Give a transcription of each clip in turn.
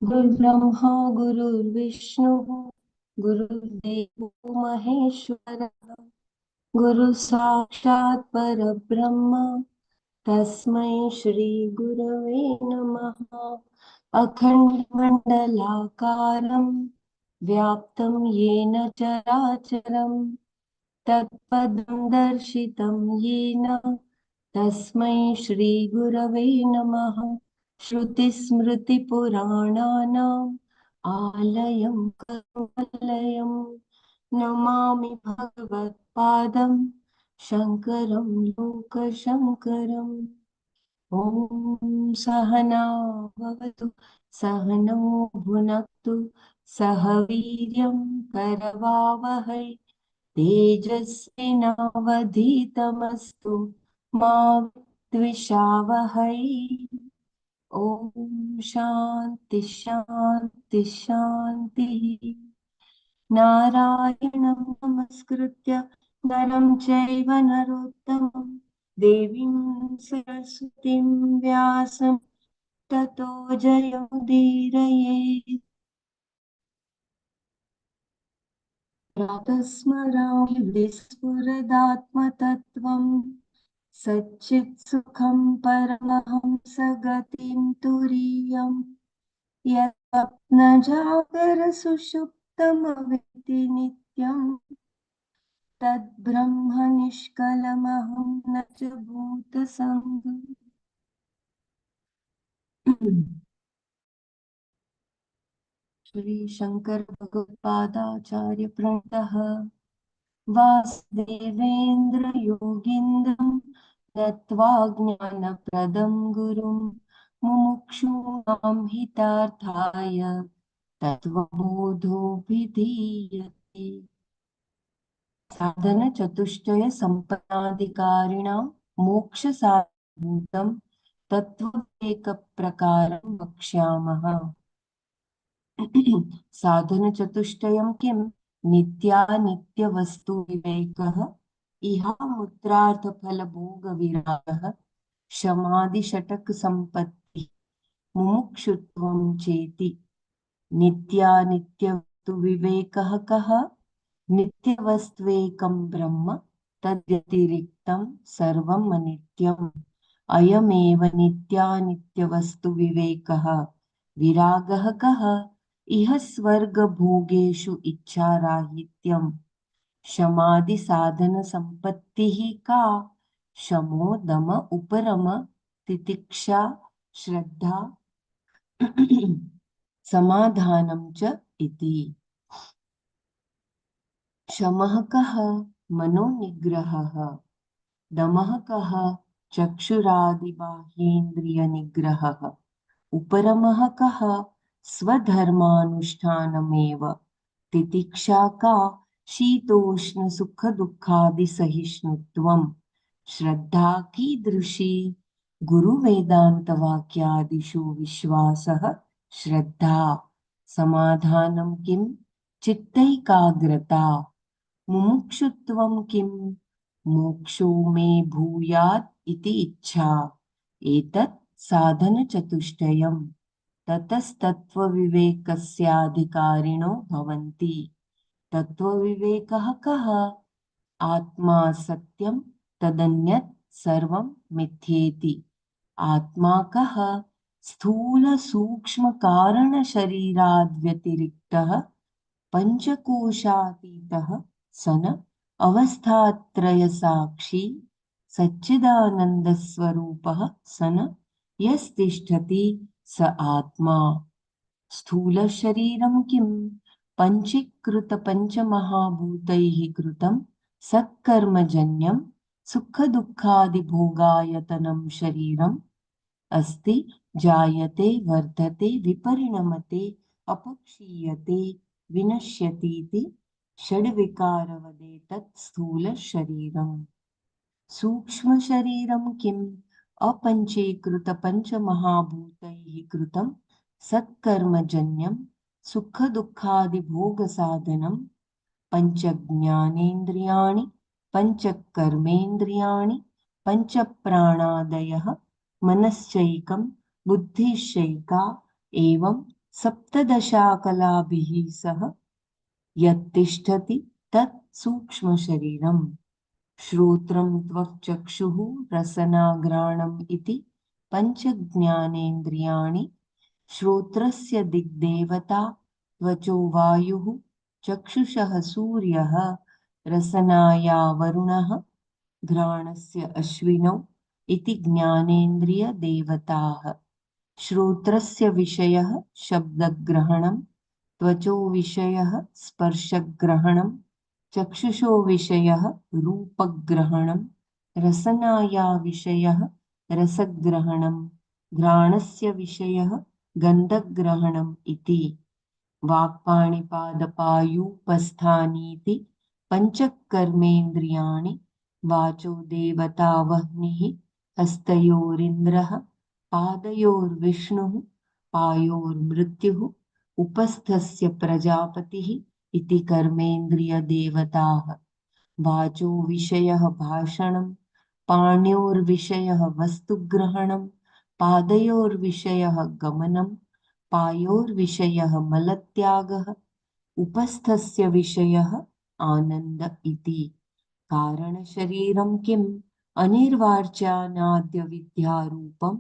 गुरुर्ब्रह्मा गुरुर्विष्णुः गुरुर्देवो महेश्वरः गुरु साक्षात् परब्रह्म तस्मै श्री गुरवे नमः। अखण्डमण्डलाकारं व्याप्तं येन चराचरं तत्पदं दर्शितं येन तस्मै श्री गुरवे नमः। श्रुतिस्मृतिपुराणानाम् आलयं करुणालयं नमामि भगवत्पादं शङ्करं लोकशङ्करम्। ॐ सहना भवतु सहनौ भुनक्तु सह वीर्यं करवावहै तेजस्विनावधीतमस्तु मा द्विषावहै। ॐ शान्ति शान्ति शान्तिः। नारायणं नमस्कृत्य नरं चैव नरोत्तमं देवीं सरस्वतीं व्यासं ततो जयमुदीरये। प्रातः स्मरामि विस्फुरदात्मतत्त्वं सच्चित्सुखं परमहंसगतिं तुरीयम् यत्स्वप्नजागरसुषुप्तमविद्य नित्यम् तद्ब्रह्म निष्कलमहं न च भूतसङ्गम्। श्री शंकर भगवत्पादाचार्य प्रणतः वासुदेवेन्द्र योगीन्द्रं दत्त्वा ज्ञानप्रदं गुरुं मुमुक्षूणां हितार्थाय तत्त्वबोधोऽभिधीयते। साधन चतुष्टय संपन्नाधिकारिणां मोक्षसाधनभूतं तत्त्वैकप्रकारं वक्ष्यामः। साधन चतुष्टयं किं? नित्यानित्यवस्तु विवेकः, इहामुत्रार्थफलभोगविरागः, शमादिषटक संपत्ति, मुमुक्षुत्वं चेति। नित्यानित्यवस्तु विवेकः कः? नित्यवस्त्वेकं ब्रह्म तद्व्यतिरिक्तं सर्वम् अनित्यम्। अयमेव नित्यानित्यवस्तु विवेकः। विरागः कः? इह स्वर्गभोगेषु इच्छाराहित्यम्। शमादि साधन संपत्तिः का? शमो दम उपरम तितिक्षा श्रद्धा समाधानं च इति। शमः कः? मनोनिग्रहः। दमः कः? चक्षुरादिबाह्येन्द्रियनिग्रहः। उपरमः कः? स्वधर्मानुष्ठानमेव। तितिक्षा का? शीतोष्णसुखदुःखादिसहिष्णुत्वम्। श्रद्धा कीदृशी? गुरुवेदान्तवाक्यादिषु विश्वासः श्रद्धा। समाधानं किं? चित्तैकाग्रता। मुमुक्षुत्वं किं? मोक्षो मे भूयात् इति इच्छा। एतत् साधनचतुष्टयम् ततस्तत्त्वविवेकस्याधिकारिणो भवन्ति। तत्त्वविवेकः कः? आत्मा सत्यं तदन्यत् सर्वं मिथ्येति। आत्मा कः? स्थूलसूक्ष्मकारणशरीराद्व्यतिरिक्तः पञ्चकोशातीतः सन अवस्थात्रयसाक्षी सच्चिदानन्दस्वरूपः सन यस्तिष्ठति स आत्मा। स्थूलशरीरं किं? पञ्चीकृतपञ्चमहाभूतैः कृतं सत्कर्मजन्यं सुखदुःखादिभोगायतनं शरीरम् अस्ति। जायते वर्धते विपरिणमते अपक्षीयते विनश्यतीति षड्विकारवदेतत् स्थूलशरीरम्। सूक्ष्मशरीरं किम्? अपञ्चीकृतपञ्चमहाभूतैः कृतं सत्कर्मजन्यं सुखदुःखादिभोगसाधनं पञ्चज्ञानेन्द्रियाणि पञ्चकर्मेन्द्रियाणि पञ्चप्राणादयः मनश्चैकं बुद्धिश्चैका एवं सप्तदशाकलाभिः सह यत्तिष्ठति तत् सूक्ष्मशरीरम्। श्रोत्रं त्वक्चक्षुः रसनाघ्राणम् इति पञ्चज्ञानेन्द्रियाणि। श्रोत्रस्य दिग्देवता त्वचो वायुः, चक्षुषः सूर्यः, रसनाया वरुणः, घ्राणस्य अश्विनौ इति ज्ञानेन्द्रियदेवताः। श्रोत्रस्य विषयः शब्दग्रहणं, त्वचो विषयः स्पर्शग्रहणं, चक्षुषो विषयः रूपग्रहणं, रसनाया विषयः रसग्रहणं, घ्राणस्य विषयः गन्धग्रहणम् इति। वाक्पाणिपादपायूपस्थानीति पञ्चकर्मेन्द्रियाणि। वाचो देवता वह्निः, हस्तयोरिन्द्रः, पादयोर्विष्णुः, पायोर्मृत्युः, उपस्थस्य प्रजापतिः इति कर्मेन्द्रियदेवताः। वाचो विषयः भाषणं, पाण्योर्विषयः वस्तुग्रहणं, पादयोर्विषयः गमनं, पायोर्विषयः मलत्यागः, उपस्थस्य विषयः आनन्द इति। कारणशरीरं किम्? अनिर्वाच्यानाद्यविद्यारूपं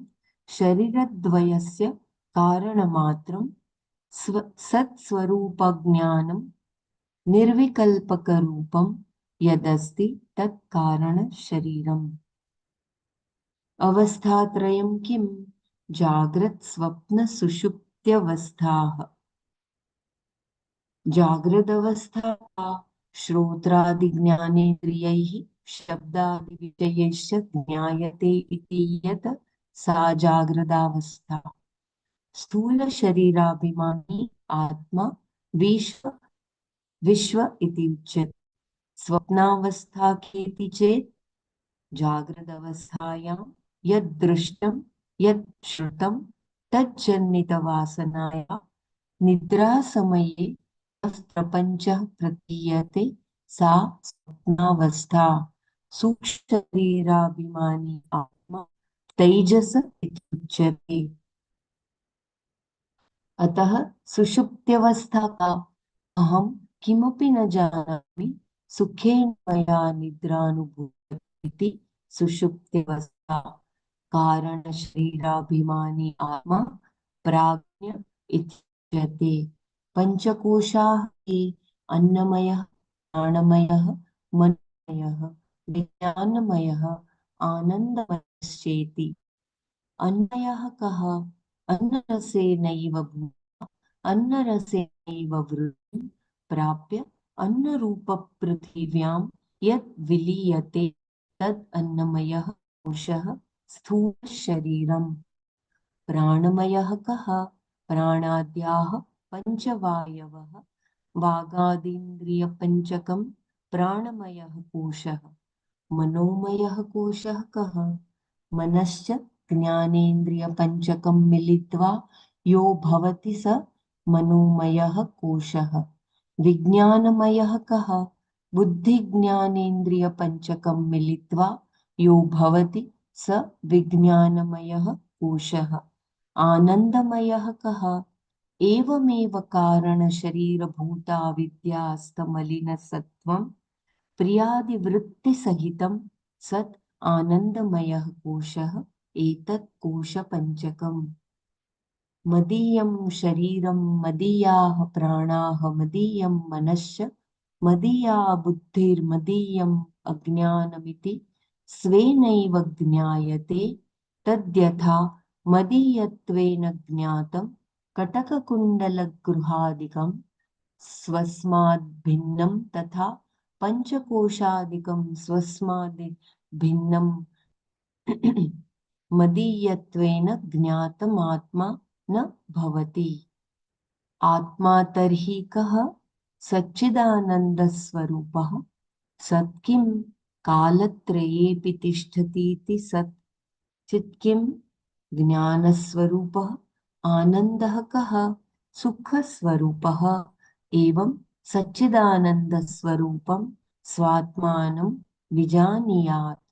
शरीरद्वयस्य कारणमात्रं सत्स्वरूपज्ञानं निर्विकल्पकरूपं यदस्ति तत् कारणशरीरम्। अवस्थात्रयं किम्? जाग्रत्स्वप्नसुषुप्त्यवस्थाः। जाग्रदवस्था श्रोत्रादिज्ञानेन्द्रियैः शब्दादिविषयैश्च ज्ञायते इति यत् सा जाग्रदावस्था। स्थूलशरीराभिमानी आत्मा विश्व इति उच्यते। स्वप्नावस्था केति चेत् जाग्रदवस्थायां यद् दृष्टं यद् श्रुतं तज्जन्नितवासनाया निद्रासमये प्रपञ्चः प्रतीयते सा स्वप्नावस्था। सूक्ष्मशरीराभिमानी आत्मा तैजस इति उच्यते। अतः सुषुप्त्यवस्था का? अहं किमपि न जानामि, सुखेन मया निद्रानुभूयते इति सुषुप्त्यवस्था। कारणशरीराभिमानी आत्मा प्राज्ञ इत्युच्यते। पञ्चकोशाः के? अन्नमयः, प्राणमयः, मनोमयः, विज्ञानमयः, आनन्दमयश्चेति। अन्नयः कः? अन्नरसेनैव भूत्वा अन्नरसेनैव वृद्धिं प्राप्य अन्नरूपपृथिव्यां यत् विलीयते तद् अन्नमयः कोशः स्थूलशरीरम्। प्राणमयः कः? प्राणाद्याः पञ्चवायवः। वागादीन्द्रियपञ्चकं प्राणमयः कोशः। मनोमयः कोशः कः? मनश्च ज्ञानेन्द्रियपञ्चकं मिलित्वा यो भवति स मनोमयः कोशः। विज्ञानमयः कः? बुद्धिज्ञानेन्द्रियपञ्चकं मिलित्वा यो भवति स विज्ञानमयः कोशः आनन्दमयः कः एवमेव कारणशरीरभूता विद्यास्तमलिनसत्त्वं प्रियादिवृत्तिसहितं सत् आनन्दमयः कोशः एतत् कोशपञ्चकम् मदीयं शरीरं मदीयाः प्राणाः मदीयं मनश्च मदीया बुद्धिर्मदीयम् अज्ञानमिति स्वेनैव ज्ञायते तद्यथा मदीयत्वेन ज्ञातं कटककुण्डलगृहादिकं स्वस्माद् भिन्नं तथा पञ्चकोशादिकं स्वस्माद् भिन्नं मदीयत्वेन ज्ञातमात्मा न भवति आत्मा तर्हि कः सच्चिदानन्दस्वरूपः सत् किं कालत्रयेऽपि तिष्ठतीति सत् चित् किं ज्ञानस्वरूपः आनन्दः कः सुखस्वरूपः एवं सच्चिदानन्दस्वरूपं स्वात्मानं विजानीयात्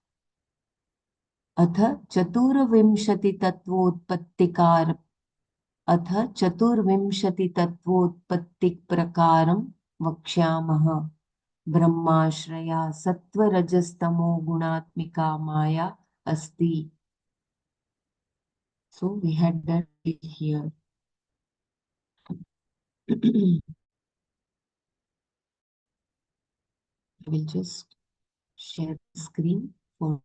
अथ चतुर्विंशतितत्त्वोत्पत्तिकार अथ चतुर्विंशतितत्त्वोत्पत्तिप्रकारं वक्ष्यामः ब्रह्माश्रया सत्त्वरजस्तमो गुणात्मिका माया अस्ति. So we had that here. I will just share the screen for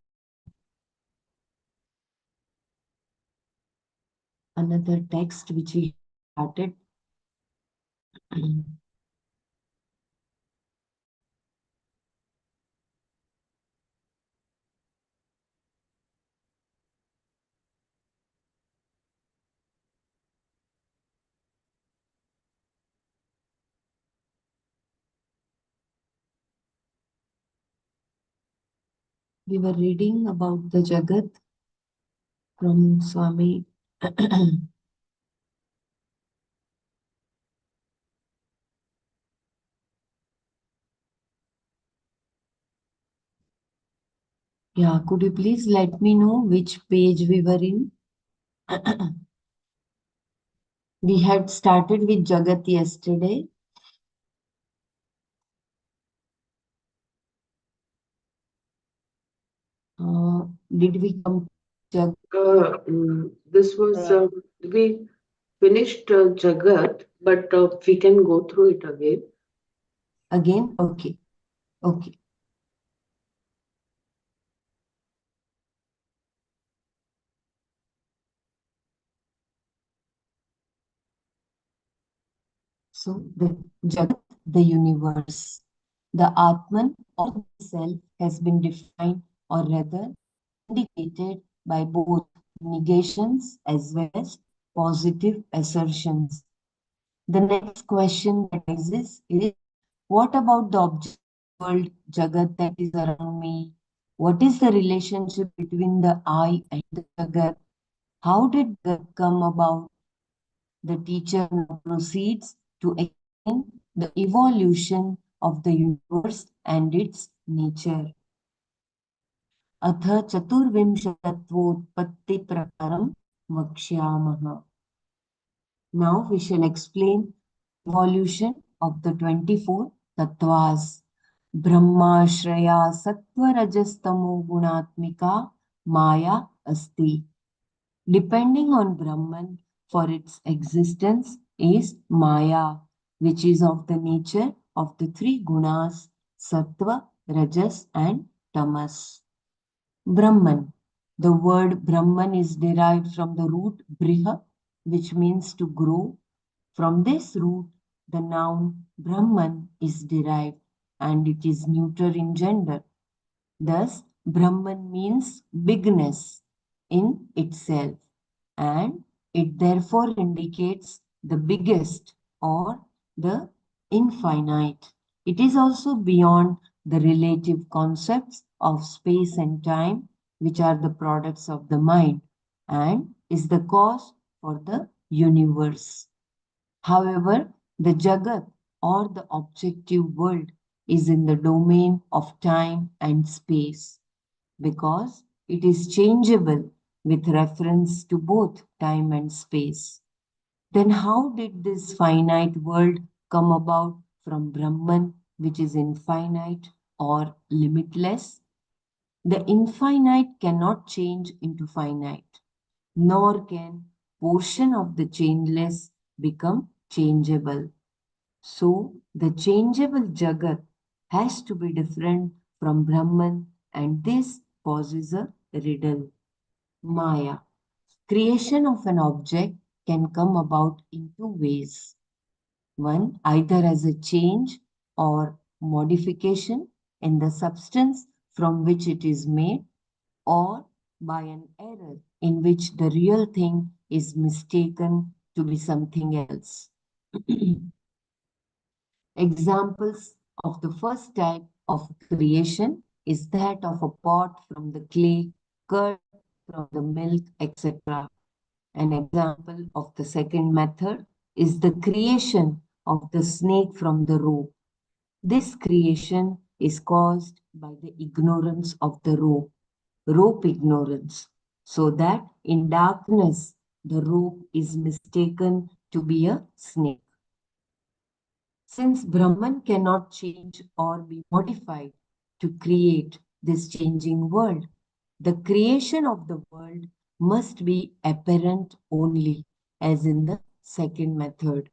another text which we started. We were reading about the Jagat from Swami Yeah, could you please let me know which page we were in? We had started with Jagat yesterday. Did we come Jagat? This was, we finished Jagat, but we can go through it again. Again? Okay. Okay. So the Jagat, the universe, the Atman or the self has been defined or rather indicated by both negations as well as positive assertions. The next question that arises is, what about the object world, Jagat, that is around me? What is the relationship between the I and the Jagat? How did Jagat come about? The teacher now proceeds to explain the evolution of the universe and its nature. अथ चतुर्विंशतत्वोत्पत्तिप्रकारं वक्ष्यामः. Now we shall explain evolution of the 24 tattvas. Brahmashraya sattvarajastamu gunatmika maya asti. Depending on Brahman for its existence is Maya, which is of the nature of the three gunas, Sattva, Rajas and Tamas. Brahman. The word Brahman is derived from the root Briha, which means to grow. From this root, the noun Brahman is derived and it is neuter in gender. Thus, Brahman means bigness in itself and it therefore indicates the biggest or the infinite. It is also beyond the relative concepts of space and time, which are the products of the mind, and is the cause for the universe. However, the Jagat or the objective world is in the domain of time and space because it is changeable with reference to both time and space. Then how did this finite world come about from Brahman, which is infinite or limitless? The infinite cannot change into finite, nor can portion of the changeless become changeable. So the changeable Jagat has to be different from Brahman, and this poses a riddle. Maya. Creation of an object can come about in two ways. One, either as a change or modification in the substance from which it is made, or by an error in which the real thing is mistaken to be something else. Examples of the first type of creation is that of a pot from the clay, curd from the milk, etc. An example of the second method is the creation of the snake from the rope. This creation is caused by the ignorance of the rope ignorance, so that in darkness the rope is mistaken to be a snake. Since Brahman cannot change or be modified to create this changing world, the creation of the world must be apparent only, as in the second method.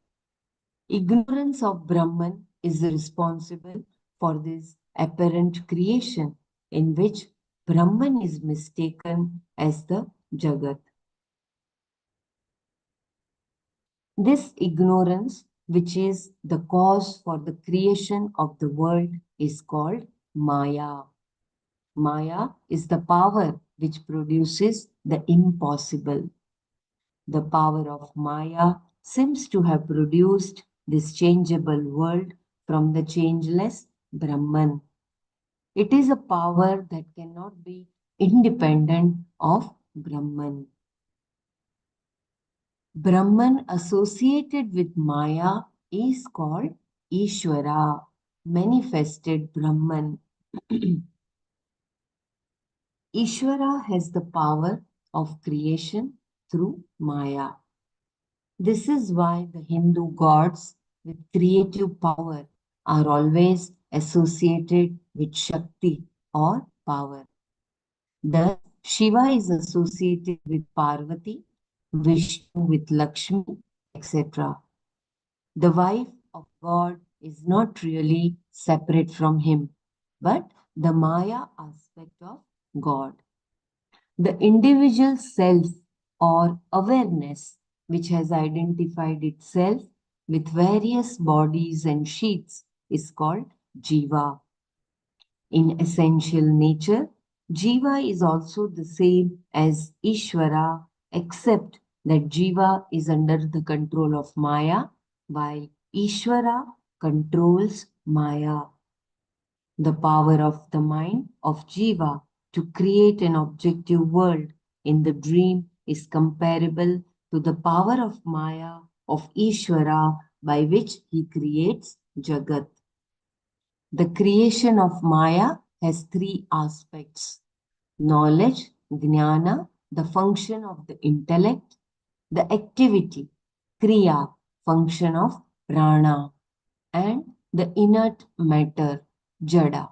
Ignorance of Brahman is responsible for this apparent creation, in which Brahman is mistaken as the Jagat. This ignorance, which is the cause for the creation of the world, is called Maya. Maya is the power which produces the impossible. The power of Maya seems to have produced this changeable world from the changeless Brahman. It is a power that cannot be independent of Brahman. Brahman associated with Maya is called Ishvara, manifested Brahman. Ishvara has the power of creation through Maya. This is why the Hindu gods with creative power are always associated with Shakti or power. Thus, Shiva is associated with Parvati, Vishnu with Lakshmi, etc. The wife of God is not really separate from him, but the Maya aspect of God. The individual self or awareness, which has identified itself with various bodies and sheaths, is called Jiva. In essential nature, Jiva is also the same as Ishvara, except that Jiva is under the control of Maya, while Ishvara controls Maya. The power of the mind of Jiva to create an objective world in the dream is comparable to the power of Maya of Ishvara by which he creates Jagat. The creation of Maya has three aspects: knowledge, jnana, the function of the intellect; the activity, kriya, function of prana; and the inert matter, jada.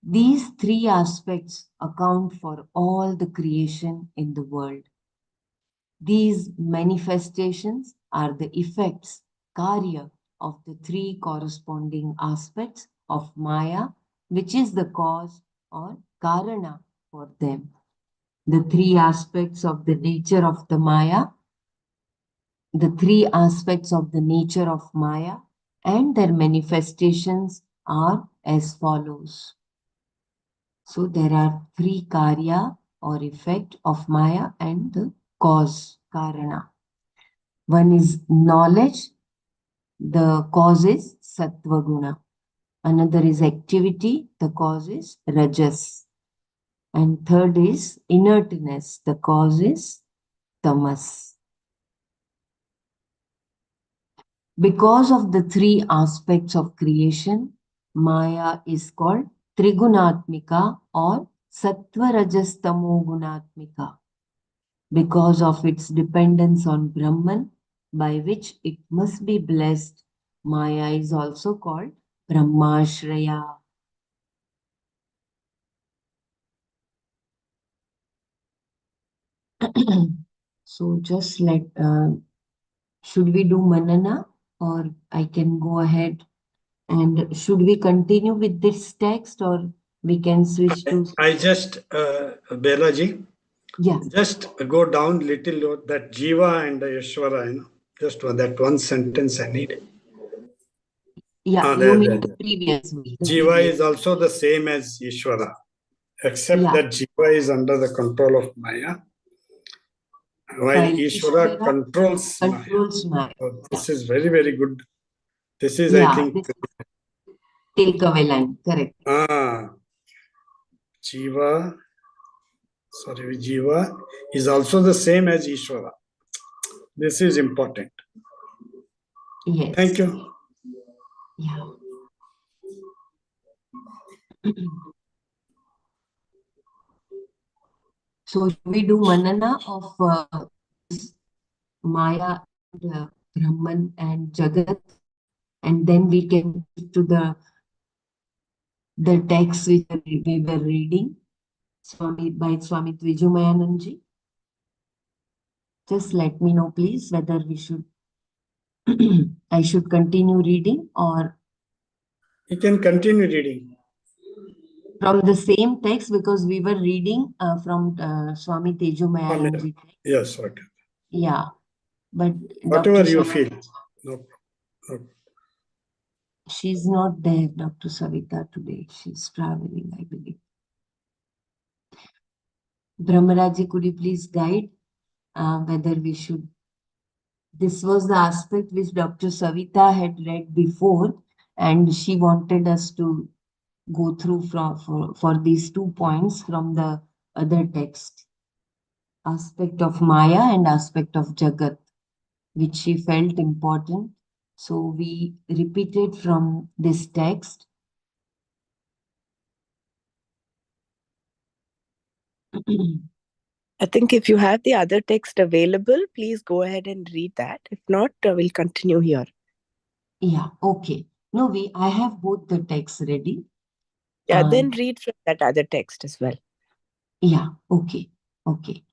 These three aspects account for all the creation in the world. These manifestations are the effects, karya, of the three corresponding aspects of Maya, which is the cause or karana for them. The three aspects of the nature of the Maya, the three aspects of the nature of Maya and their manifestations are as follows. So there are three karya or effect of Maya and the cause, karana. One is knowledge, the cause is sattva guna. Another is activity, the cause is rajas. And third is inertness, the cause is tamas. Because of the three aspects of creation, Maya is called Trigunatmika or Sattva Rajas Tamo Gunatmika, because of its dependence on Brahman, by which it must be blessed. Maya is also called Brahmashraya. So just should we do Manana, or I can go ahead, and should we continue with this text, or we can switch to? I just, Belaji, Yeah, just go down little that Jiva and Yashvara, just that one sentence I need. yeah, you There, mean there. the previous one, the Jiva previous. is also the same as Ishvara, except Yeah. that Jiva is under the control of Maya, while Ishvara controls Maya. Maya. So this is very, very good. This is, Yeah, I think, Tilkave line, correct. Jiva, Jiva is also the same as Ishvara. This is important. Yes. Thank you. Yeah. So should we do Manana of Maya and Brahman and Jagat, and then we can get to the text which we were reading by Swami Tvijumayananji. Just let me know, please, whether we should I should continue reading, or You can continue reading from the same text, because we were reading from Swami Tejomayananji. Yes, okay. Yeah, but Whatever Dr. you feel. No. She's not there, Dr. Savita, today. She's traveling, I believe. Brahmaraji, could you please guide whether we should? This was the aspect which Dr. Savita had read before, and she wanted us to go through for these 2 points from the other text. Aspect of Maya and aspect of Jagat, which she felt important. So we repeated from this text. I think if you have the other text available, please go ahead and read that. If not, we'll continue here. Yeah, okay. No, I have both the texts ready. Yeah, then read from that other text as well. Yeah, okay, okay.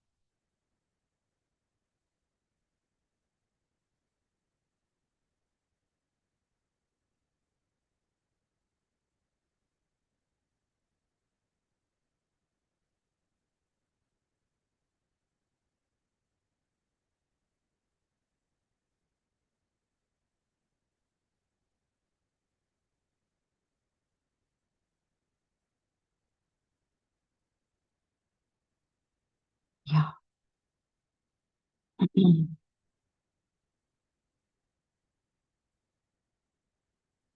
Yeah.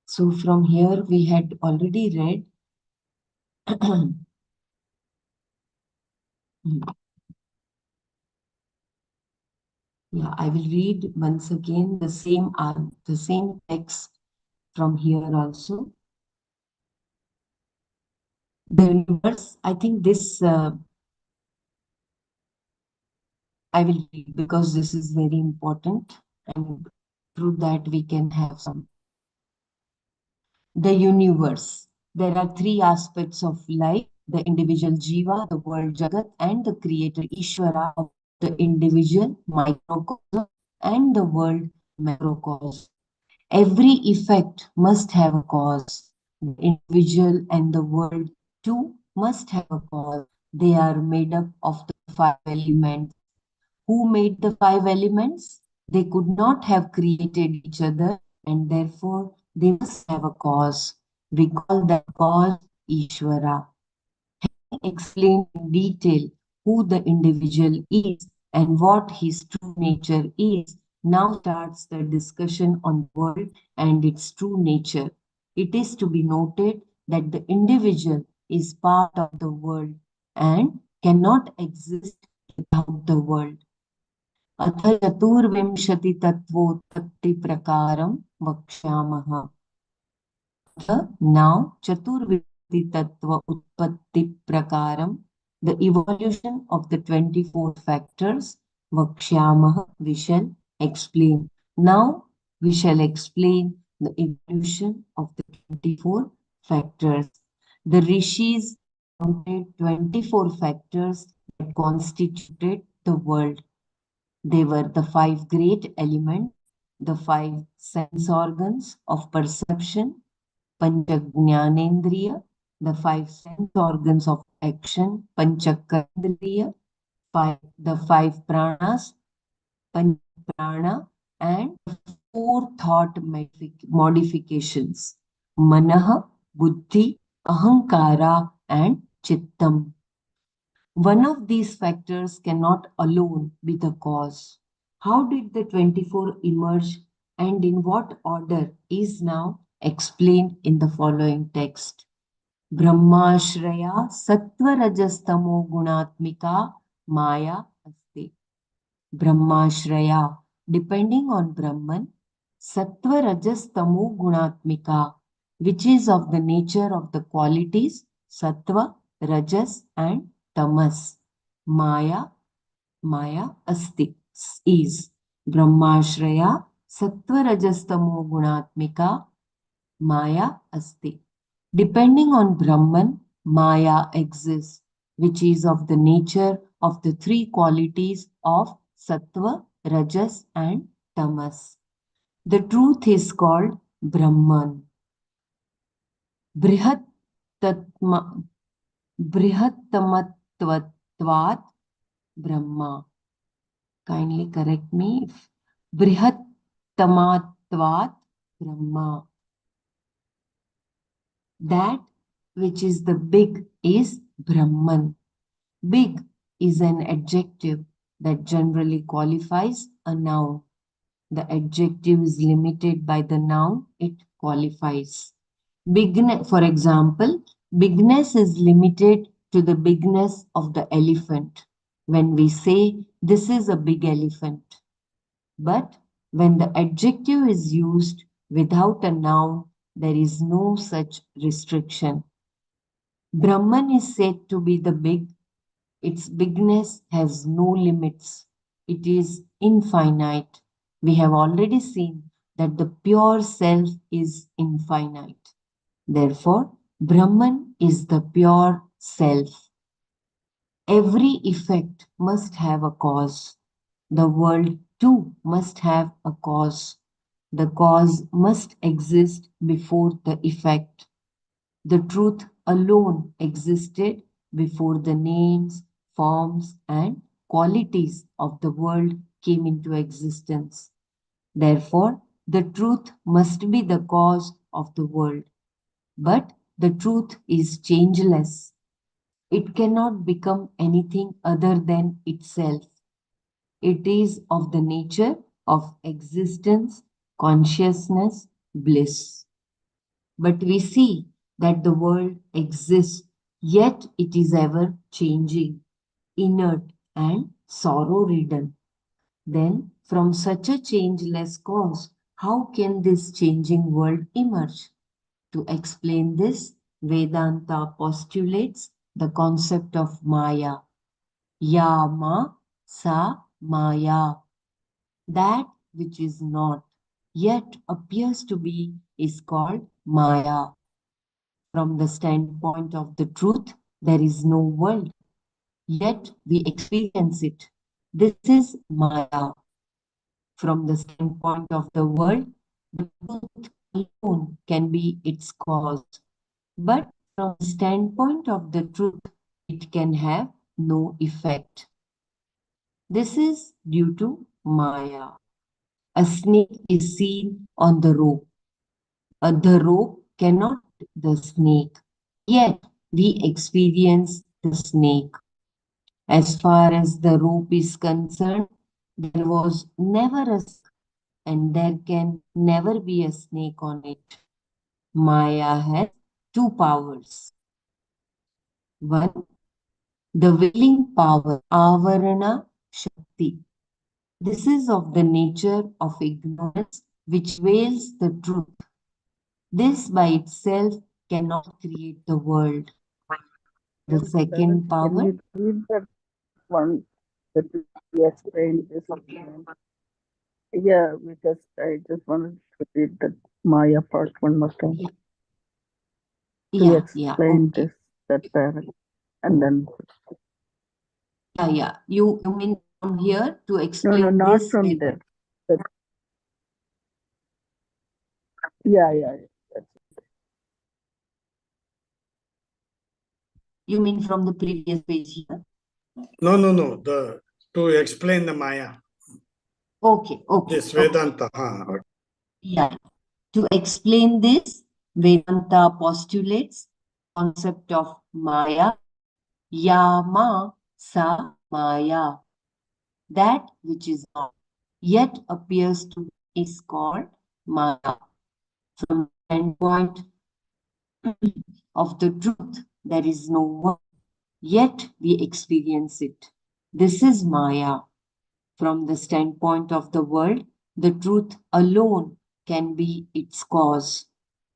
So from here we had already read. Yeah, I will read once again the same text from here also. The universe, I think this I will read because this is very important, and through that we can have some. The universe. There are 3 aspects of life: the individual Jiva, the world Jagat, and the creator Ishvara of the individual microcosm and the world macrocosm. Every effect must have a cause. The individual and the world too must have a cause. They are made up of the 5 elements. Who made the 5 elements? They could not have created each other, and therefore they must have a cause. We call that cause Ishvara. Explain in detail who the individual is and what his true nature is. Now starts the discussion on the world and its true nature. It is to be noted that the individual is part of the world and cannot exist without the world. अथ चतुर्विंशतितत्त्वोत्पत्तिप्रकारं वक्ष्यामः. Now, Tattva Utpatti Prakaram, the evolution of the 24 factors, Vakshyamaha, we shall explain. Now we shall explain the evolution of the 24 factors. The rishis counted 24 factors that constituted the world. They were the 5 great elements, the 5 sense organs of perception, Panchajnanendriya, the 5 sense organs of action, Panchakarendriya, the 5 pranas, Panchaprana, and 4 thought modifications, Manaha, Buddhi, Ahankara, and Chittam. One of these factors cannot alone be the cause. How did the 24 emerge and in what order is now explained in the following text. Brahmashraya sattva rajastamo gunatmika maya asti. Brahmashraya, depending on Brahman, sattva rajastamo gunatmika, which is of the nature of the qualities sattva, rajas, and tamas. Maya asti, is. Brahmashraya sattva rajastamo gunatmika maya asti. Depending on Brahman, maya exists, which is of the nature of the 3 qualities of sattva, rajas, and tamas. The truth is called Brahman. Brihattamatvat Brahma. Kindly correct me. Brihattamatvat Brahma. That which is the big is Brahman. Big is an adjective that generally qualifies a noun. The adjective is limited by the noun it qualifies. Bigness, for example, bigness is limited to the bigness of the elephant when we say this is a big elephant. But when the adjective is used without a noun, there is no such restriction. Brahman is said to be the big. Its bigness has no limits. It is infinite. We have already seen that the pure self is infinite. Therefore, Brahman is the pure self. Every effect must have a cause. The world too must have a cause. The cause must exist before the effect. The truth alone existed before the names, forms, and qualities of the world came into existence. Therefore, the truth must be the cause of the world. But the truth is changeless. It cannot become anything other than itself. It is of the nature of existence, consciousness, bliss. But we see that the world exists, yet it is ever changing, inert, and sorrow-ridden. Then, from such a changeless cause, how can this changing world emerge? To explain this, Vedanta postulates the concept of Maya. Yama sa Maya. That which is not, yet appears to be, is called Maya. From the standpoint of the truth, there is no world, yet we experience it. This is Maya. From the standpoint of the world, the truth alone can be its cause. But from the standpoint of the truth, it can have no effect. This is due to Maya. A snake is seen on the rope. The rope cannot hit the snake, yet we experience the snake. As far as the rope is concerned, there was never a snake and there can never be a snake on it. Maya has 2 powers. One, the veiling power, Avarana Shakti. This is of the nature of ignorance which veils the truth. This by itself cannot create the world. The Can second power, you read that one that we explained this again? Yeah, because I just wanted to read the Maya part one more time to yeah, explain okay. this, that parent, and then Yeah. You mean from here to no, explain not this? from there. But yeah. That's You mean from the previous page here? No. The to explain the Maya. Okay. This Vedanta. Okay. Yeah. To explain this, Vedanta postulates concept of Maya, Yama Sa Maya, that which is not yet appears to be is called Maya. From the standpoint of the truth, there is no one, yet we experience it. This is Maya. From the standpoint of the world, the truth alone can be its cause.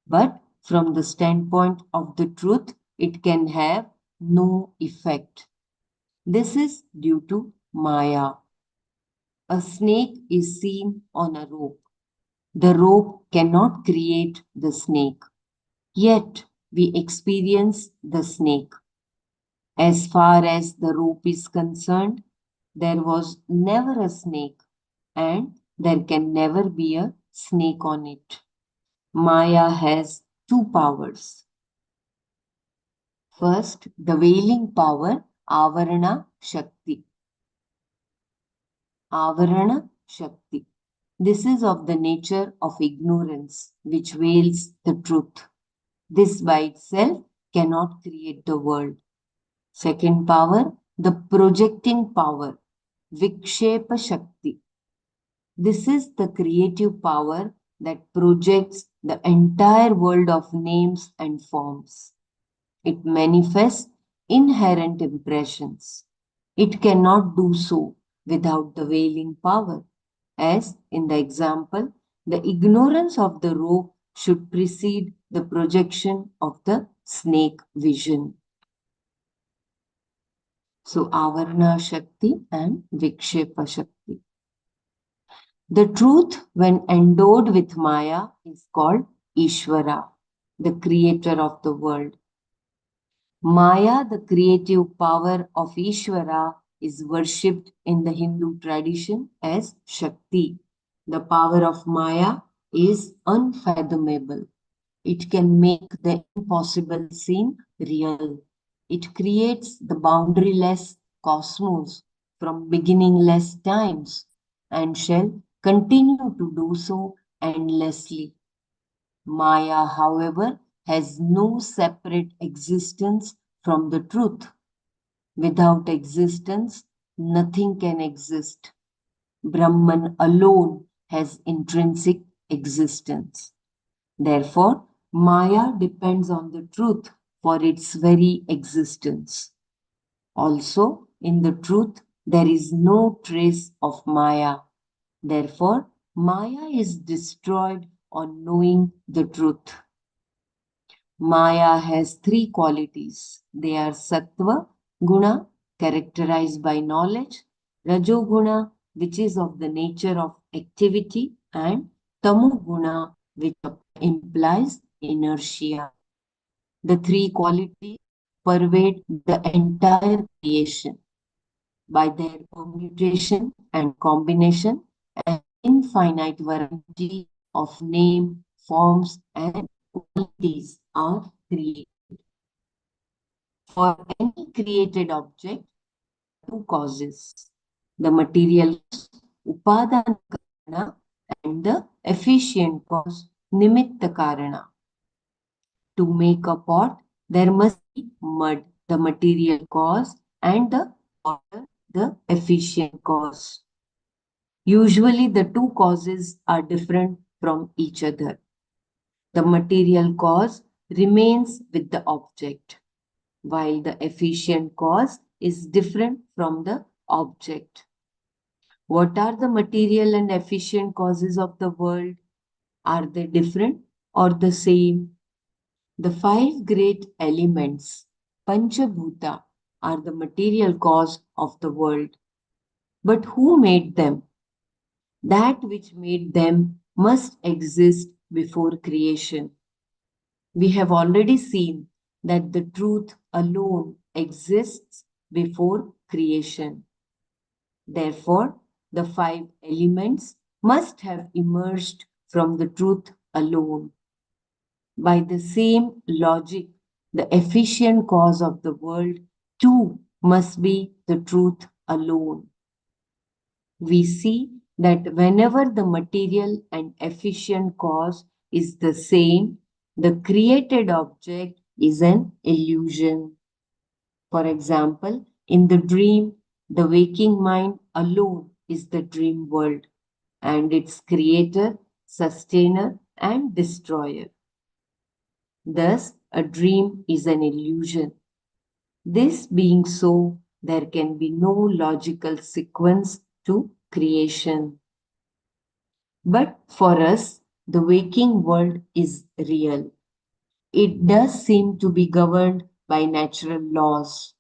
But from the standpoint of the truth, it can have no effect. This is due to Maya. A snake is seen on a rope. The rope cannot create the snake, yet we experience the snake. As far as the rope is concerned, there was never a snake, and there can never be a snake on it. Maya has two powers. First, the veiling power, Avarana Shakti. Avarana Shakti. This is of the nature of ignorance, which veils the truth. This by itself cannot create the world. Second power, the projecting power, Vikshepa Shakti. This is the creative power that projects the entire world of names and forms. It manifests inherent impressions. It cannot do so without the veiling power. As in the example, the ignorance of the rope should precede the projection of the snake vision. So, Avarna Shakti and Vikshepa Shakti. The truth, when endowed with Maya, is called Ishvara, the creator of the world. Maya, the creative power of Ishvara, is worshipped in the Hindu tradition as Shakti. The power of Maya is unfathomable. It can make the impossible seem real. It creates the boundaryless cosmos from beginningless times and shall continue to do so endlessly. Maya, however, has no separate existence from the truth. Without existence, nothing can exist. Brahman alone has intrinsic existence. Therefore, Maya depends on the truth for its very existence. Also, in the truth, there is no trace of Maya. Therefore, Maya is destroyed on knowing the truth. Maya has three qualities. They are Sattva Guna, characterized by knowledge, Rajoguna, which is of the nature of activity, and Tamoguna, which implies inertia. The three qualities pervade the entire creation by their permutation and combination, and infinite variety of name, forms, and qualities are created. For any created object, two causes: the material cause, upadana karana, and the efficient cause, nimitta karana. To make a pot, there must be mud, the material cause, and the water, the efficient cause. Usually, the two causes are different from each other. The material cause remains with the object, while the efficient cause is different from the object. What are the material and efficient causes of the world? Are they different or the same? The 5 great elements, Panchabhuta, are the material cause of the world. But who made them? That which made them must exist before creation. We have already seen that the truth alone exists before creation. Therefore, the 5 elements must have emerged from the truth alone. By the same logic, the efficient cause of the world too must be the truth alone. We see that whenever the material and efficient cause is the same, the created object is an illusion. For example, in the dream, the waking mind alone is the dream world and its creator, sustainer, and destroyer. Thus, a dream is an illusion. This being so, there can be no logical sequence to creation. But for us, the waking world is real. It does seem to be governed by natural laws,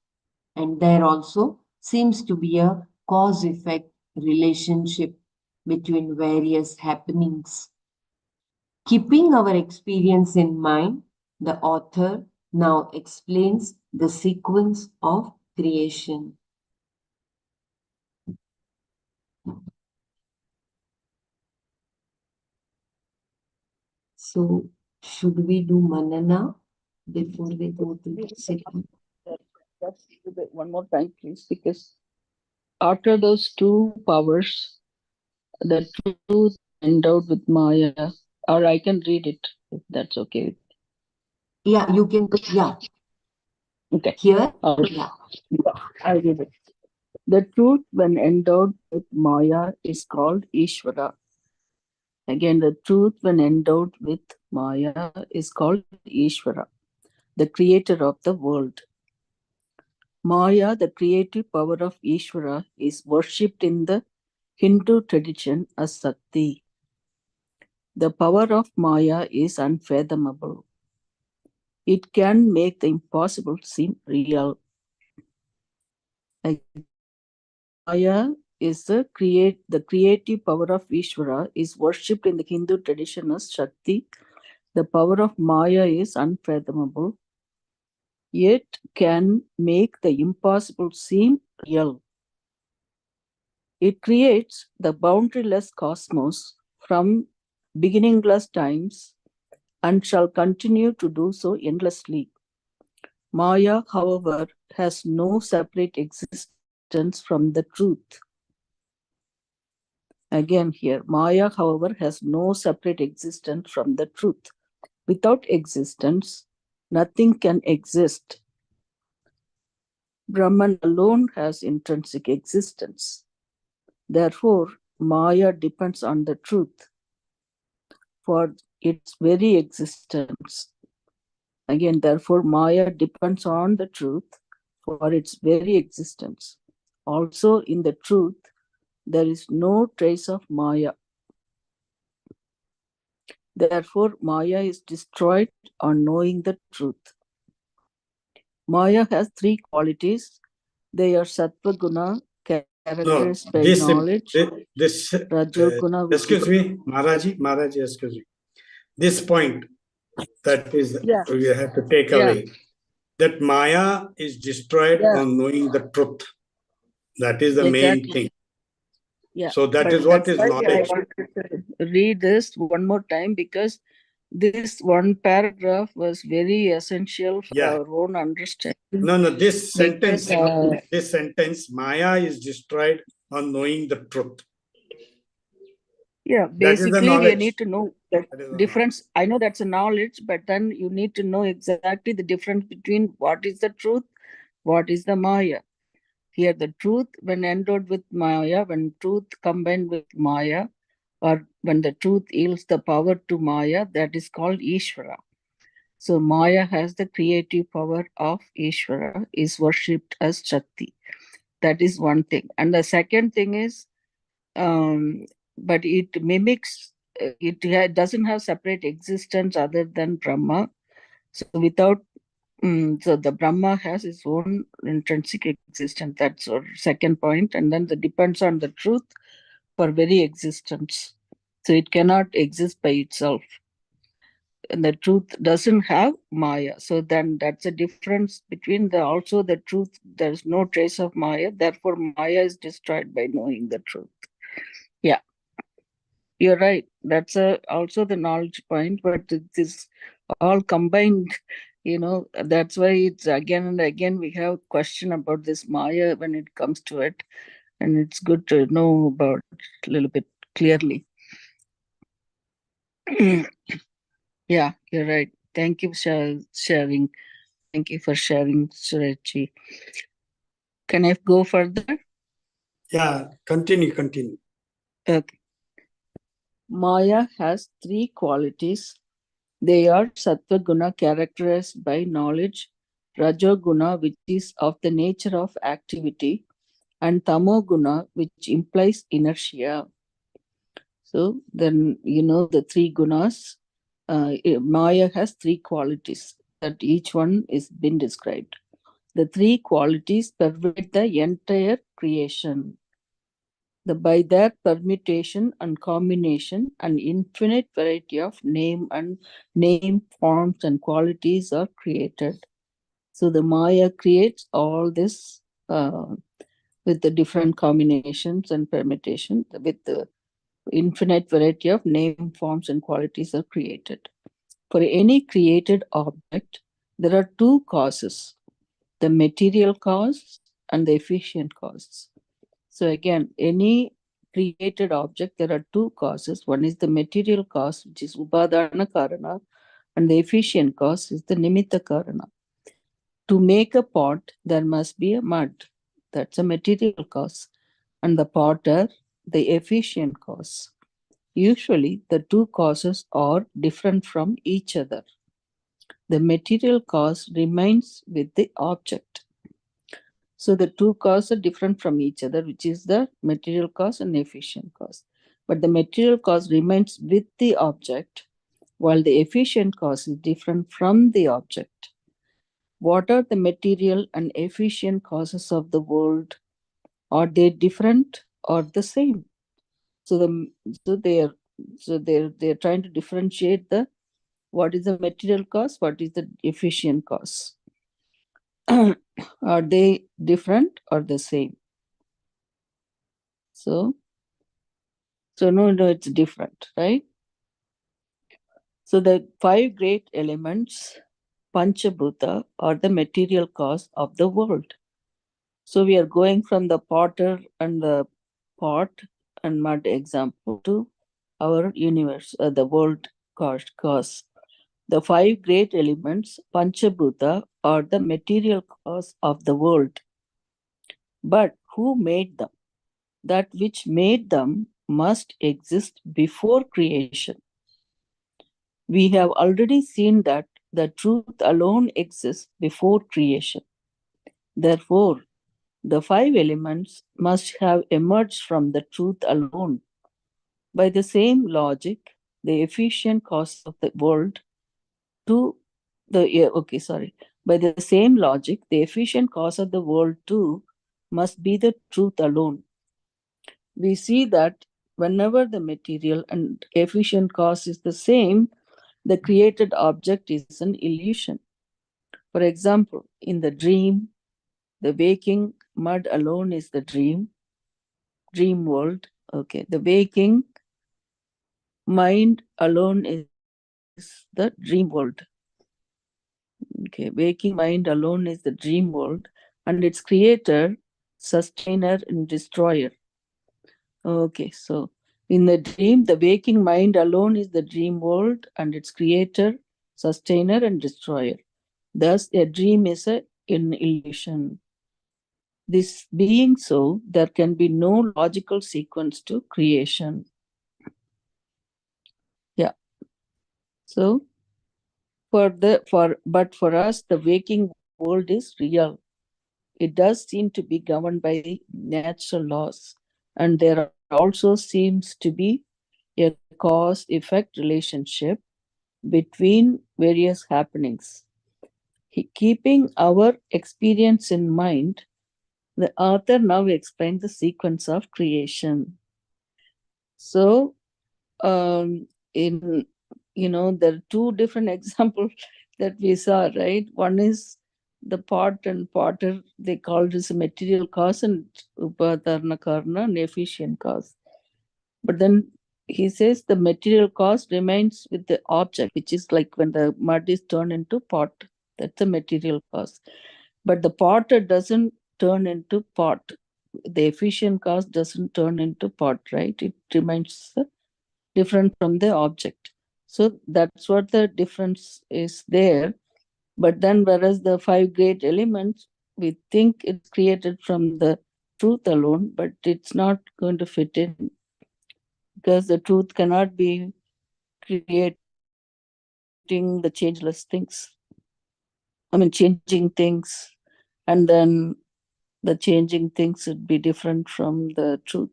and there also seems to be a cause effect relationship between various happenings. Keeping our experience in mind, the author now explains the sequence of creation. So, should we do Manana before we go to the second? Just one more time, please, because after those two powers, the truth endowed with Maya, or I can read it if that's okay. Yeah, you can, yeah. Okay. Here, yeah. I read it. The truth, when endowed with Maya, is called Ishvara. Again, the truth, when endowed with Maya, is called Ishvara, the creator of the world. Maya, the creative power of Ishvara, is worshipped in the Hindu tradition as Sakti. The power of Maya is unfathomable. It can make the impossible seem real. Maya is the creative power of Ishvara is worshipped in the Hindu tradition as Shakti. The power of Maya is unfathomable, yet can make the impossible seem real. It creates the boundaryless cosmos from beginningless times and shall continue to do so endlessly. Maya, however, has no separate existence from the truth. Again here, Maya, however, has no separate existence from the truth. Without existence, nothing can exist. Brahman alone has intrinsic existence. Therefore, Maya depends on the truth for its very existence. Again, therefore, Maya depends on the truth for its very existence. Also, in the truth, there is no trace of Maya. Therefore, Maya is destroyed on knowing the truth. Maya has 3 qualities. They are Sattva Guna, characterized by knowledge, Rajo Guna, excuse me, Maharaji, excuse me. This point that is we have to take away. That Maya is destroyed on knowing the truth. That is the main thing. Yeah. So that is what is knowledge. I wanted to read this one more time because this one paragraph was very essential for our own understanding. No, this sentence, Maya is destroyed on knowing the truth. Yeah, basically we need to know the difference. I know that's a knowledge, but then you need to know exactly the difference between what is the truth, what is the Maya. Here, the truth, when endowed with Maya, when truth combined with Maya, or when the truth yields the power to Maya, that is called Ishvara. So Maya has the creative power of Ishvara, is worshipped as Shakti. That is one thing. And the second thing is, but it mimics, it doesn't have separate existence other than Brahma. So without, so the Brahma has its own intrinsic existence. That's our second point. And then it depends on the truth for very existence. So it cannot exist by itself. And the truth doesn't have Maya. So then that's a difference between also the truth. There's no trace of Maya. Therefore, Maya is destroyed by knowing the truth. Yeah, you're right. That's also the knowledge point, but it is all combined. That's why it's again and again we have question about this Maya when it comes to it. And it's good to know about it a little bit clearly. Yeah, you're right. Thank you for sharing. Thank you for sharing, Surechi. Can I go further? Yeah, continue. Okay. Maya has three qualities. They are Sattva Guna, characterized by knowledge, Rajo Guna, which is of the nature of activity, and Tamo Guna, which implies inertia. So then, the three gunas, Maya has three qualities that each one is been described. The three qualities pervade the entire creation. By their permutation and combination, an infinite variety of name, forms, and qualities are created. So the Maya creates all this with the different combinations and permutation, with the infinite variety of name, forms, and qualities are created. For any created object, there are two causes, the material cause and the efficient cause. So again, any created object, there are two causes. One is the material cause, which is upadana karana, and the efficient cause is the nimitta karana. To make a pot, there must be a mud. That's a material cause. And the potter, the efficient cause. Usually, the two causes are different from each other. The material cause remains with the object. So the two causes are different from each other, which is the material cause and efficient cause. But the material cause remains with the object, while the efficient cause is different from the object. What are the material and efficient causes of the world? Are they different or the same? So they're trying to differentiate what is the material cause, what is the efficient cause. Are they different or the same? So no, it's different, right? So the five great elements, Panchabhuta, are the material cause of the world. So we are going from the potter and the pot and mud example to our universe, the world cause. The five great elements, Panchabhuta, are the material cause of the world. But who made them? That which made them must exist before creation. We have already seen that the truth alone exists before creation. Therefore, the five elements must have emerged from the truth alone. By the same logic, the efficient cause of the world By the same logic, the efficient cause of the world too must be the truth alone. We see that whenever the material and efficient cause is the same, the created object is an illusion. For example, in the dream, the waking mud alone is the dream world. Okay, the waking mind alone is the dream world. Okay, waking mind alone is the dream world, and its creator, sustainer, and destroyer. Okay, so in the dream, the waking mind alone is the dream world, and its creator, sustainer, and destroyer. Thus, a dream is an illusion. This being so, there can be no logical sequence to creation. Yeah. So, but for us, the waking world is real. It does seem to be governed by the natural laws, and there also seems to be a cause-effect relationship between various happenings. keeping our experience in mind, the author now explains the sequence of creation. So, in there are two different examples that we saw, right? One is the pot and potter, they call this a material cause, and upadarna karna, an efficient cause. But then he says the material cause remains with the object, which is like when the mud is turned into pot. That's a material cause. But the potter doesn't turn into pot. The efficient cause doesn't turn into pot, right? It remains different from the object. So that's what the difference is there. But then whereas the five great elements, we think it's created from the truth alone, but it's not going to fit in, because the truth cannot be creating the changeless things. I mean, changing things, and then the changing things would be different from the truth.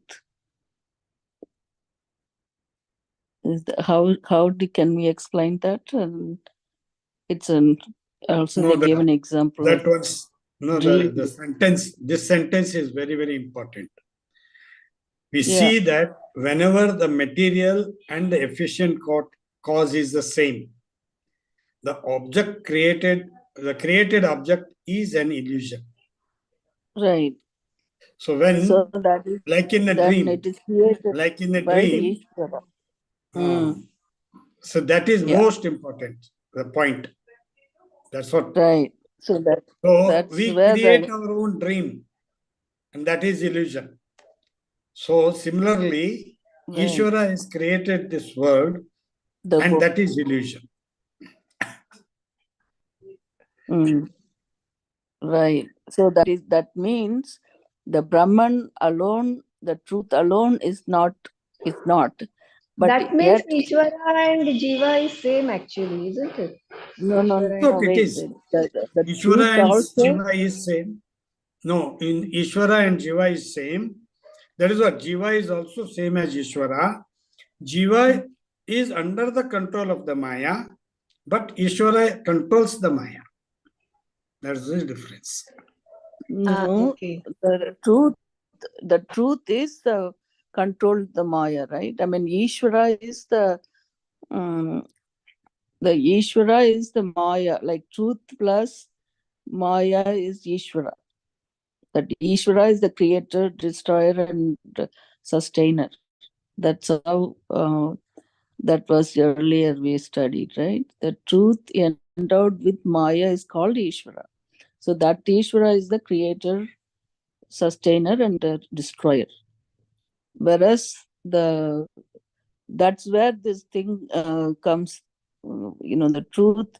Can we explain that? And it's also they gave an example. That was the sentence. This sentence is very, very important. We see that whenever the material and the efficient cause is the same, the the created object is an illusion. Right. So when, that is, like in a dream, it is created like in a by dream, the so that is most important, the point. That's what. Right. So we create our own dream, and that is illusion. So similarly, Ishvara has created this world, and that is illusion. Right. So that means the Brahman alone, the truth alone is not. But that means Ishvara and Jiva is same actually, isn't it? No, it is. The Ishvara and also, Jiva is same. No, in Ishvara and Jiva is same. That is what Jiva is also same as Ishvara. Jiva is under the control of the Maya, but Ishvara controls the Maya. That's the difference. No, okay. the truth is the control the Maya, right? I mean, Ishvara is the Ishvara is the Maya, like truth plus Maya is Ishvara. That Ishvara is the creator, destroyer, and sustainer. That's how that was earlier we studied, right? The truth endowed with Maya is called Ishvara. So that Ishvara is the creator, sustainer, and destroyer. Whereas that's where this thing comes, the truth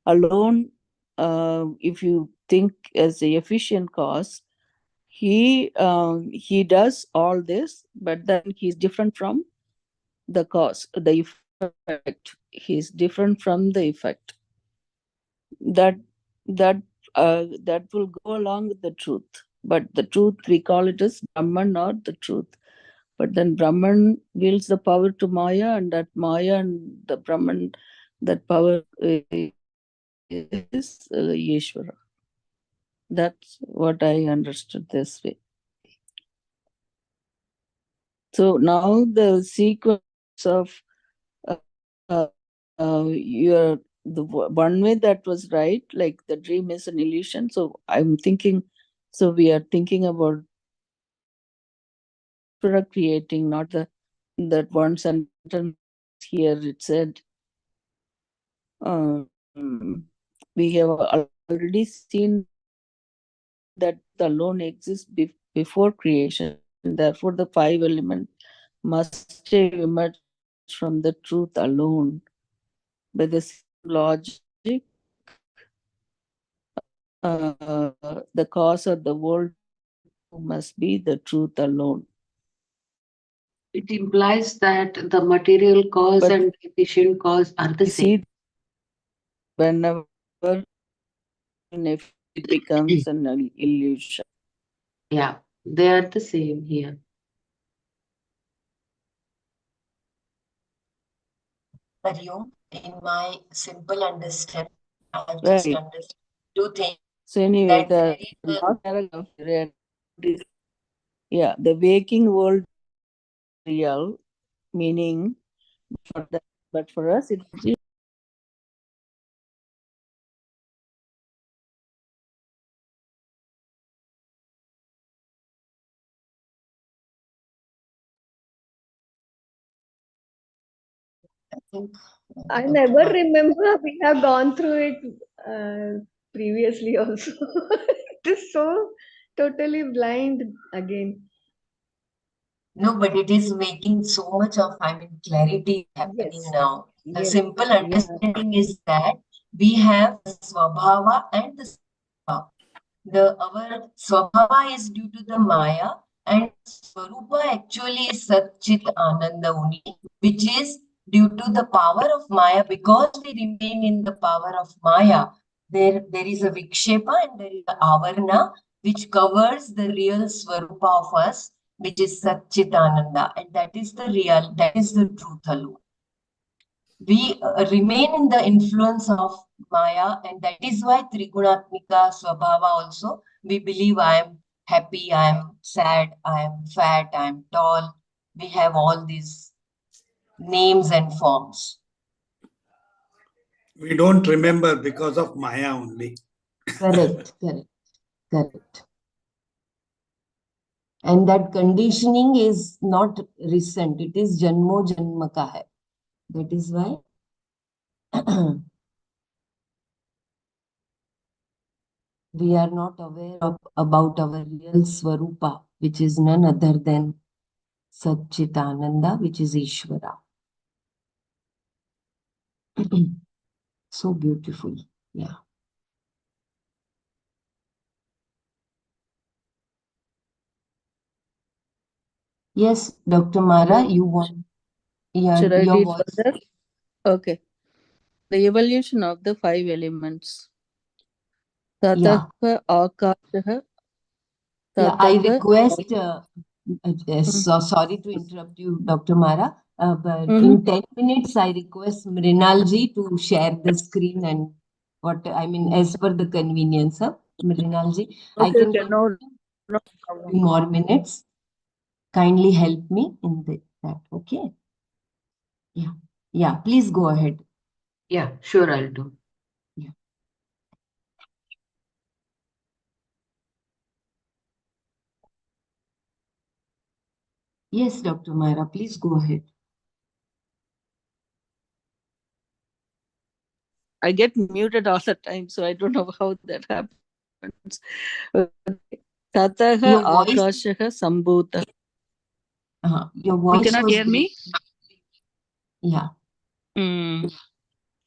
alone, if you think as the efficient cause, he does all this, but then he's different from the cause, the effect. He's different from the effect. That will go along with the truth. But the truth, we call it as Brahman, not the truth. But then Brahman wields the power to Maya, and that Maya and the Brahman, that power is Yeshwara. That's what I understood this way. So now the sequence of the one way that was right, like the dream is an illusion. So I'm thinking, so we are thinking about creating, not that one sentence here it said, we have already seen that alone exists before creation. Therefore, the five elements must have emerged from the truth alone. By the logic, the cause of the world must be the truth alone. It implies that the material cause and efficient cause are the same. Whenever it becomes an illusion. Yeah, they are the same here. Hariom, in my simple understanding, I just understand do think So anyway, that the there is a last paragraph, yeah, the waking world is real, meaning for that, but for us it is I think I Dr. never Mara. remember we have gone through it previously also. It is so totally blind again. No, but it is making so much of, clarity happening Yes, now. The yes, simple yeah, understanding is that we have the Swabhava and the Swarupa. Our Swabhava is due to the Maya, and Swarupa actually is Satchit Ananda only, which is due to the power of Maya. Because we remain in the power of Maya, there is a Vikshepa and there is a Avarna, which covers the real Swarupa of us, which is Satchitananda, and that is the truth alone. We remain in the influence of Maya, and that is why Trigunatmika Swabhava also, we believe I am happy, I am sad, I am fat, I am tall. We have all these names and forms. We don't remember because of Maya only. Correct. And that conditioning is not recent, it is Janmo Janma ka hai. That is why we are not aware about our real Swarupa, which is none other than Satchitananda, which is Ishvara. So beautiful. Yeah. Yes, Dr. Mara, you want, should I your read voice. further? Okay. The evolution of the 5 elements. Yeah. Tatah akashah. Yeah, I Tatah. request, sorry to interrupt you, Dr. Mara, but Mhm. in 10 minutes, I request Mrinalji to share the screen and as per the convenience of Mrinalji. I Okay, can okay, no few more minutes. Kindly help me in that, okay? Yeah, please go ahead. Yeah, sure, I'll do. Yeah. Yes, Dr. Myra, please go ahead. I get muted all the time, so I don't know how that happens. Tatah Your voice, akashah sambhutah. Your You voice cannot was hear me? Yeah.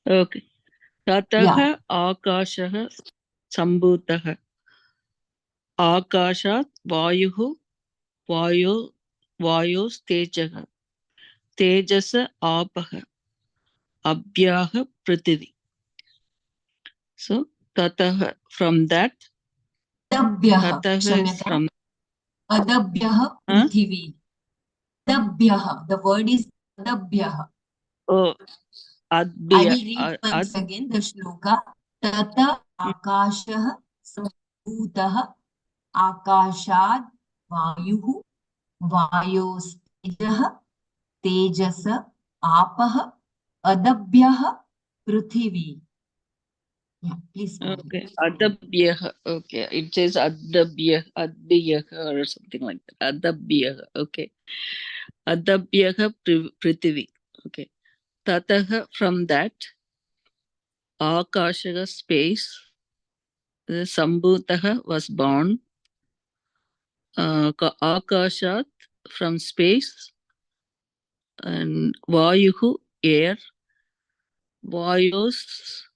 Okay. Tatah Yeah. akashah sambhutah. Akashat vayuh vayostejah. Tejasa apah. Abhyah prithvi. So tatah, from that. Adabhyah, Tatah is from Adabhyah Prithvi. Adabhyah. The word is Adabhyah. oh I adbhyah. will read once again the shloka. Tata Akashah Sambhutah Akashad Vayuh Vayostejah Tejasa Apah Adabhyah Prithvi. Yeah, please go ahead. Okay, adabhyah. Okay, it says adabhyah or something like that. Adabhyah. Okay, adabhyah prithvi. Okay, tatah, from that. Akasha, space. The Sambhutah was born. Akashat, from space. And Vayuhu, air. Vayos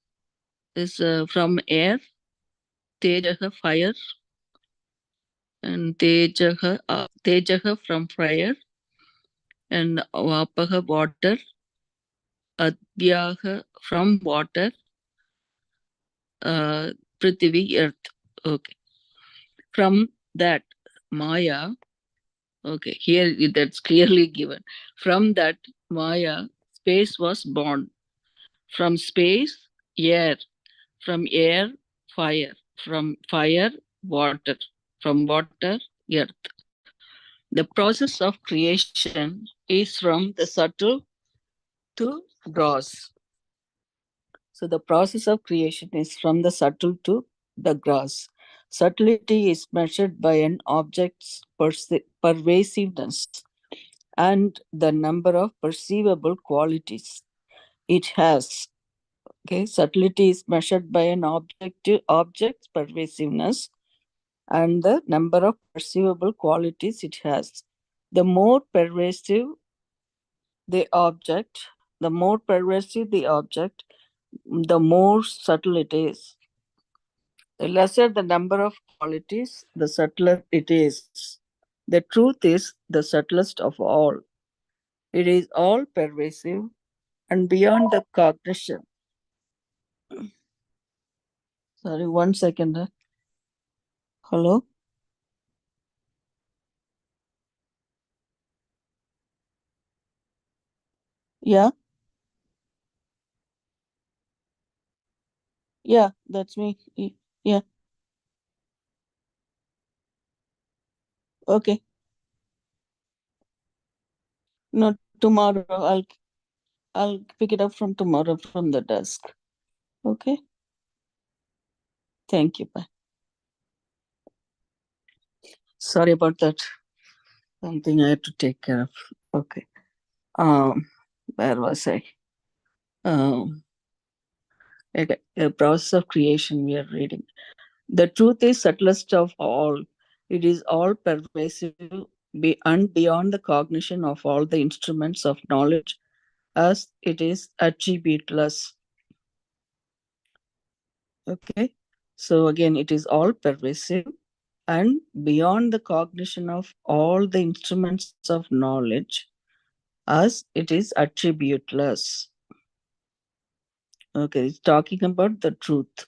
is from air. Tejaha, fire. And Tejaha from fire. And Vapaha, water. Adbhyaha, from water. Prithvi, earth. Okay. From that, Maya. Okay, here that's clearly given. From that Maya, space was born. From space, air. From air, fire, from fire, water, from water, earth. The process of creation is from the subtle to gross. So the process of creation is from the subtle to the gross. Subtlety is measured by an object's pervasiveness and the number of perceivable qualities it has. Okay, subtlety is measured by an object's pervasiveness and the number of perceivable qualities it has. The more pervasive the object, the more pervasive the object, the more subtle it is. The lesser the number of qualities, the subtler it is. The truth is the subtlest of all. It is all pervasive and beyond the cognition. Sorry, 1 second. Hello? Yeah? Yeah, that's me. Yeah. Okay. No, tomorrow I'll pick it up from tomorrow from the desk. Okay? Thank you. Bye. Sorry about that. Something I had to take care of. Okay. Where was I? A process of creation we are reading. The truth is subtlest of all. It is all pervasive and beyond the cognition of all the instruments of knowledge, as it is attributeless. Okay. So again, it is all pervasive and beyond the cognition of all the instruments of knowledge, as it is attributeless. Okay, it's talking about the truth.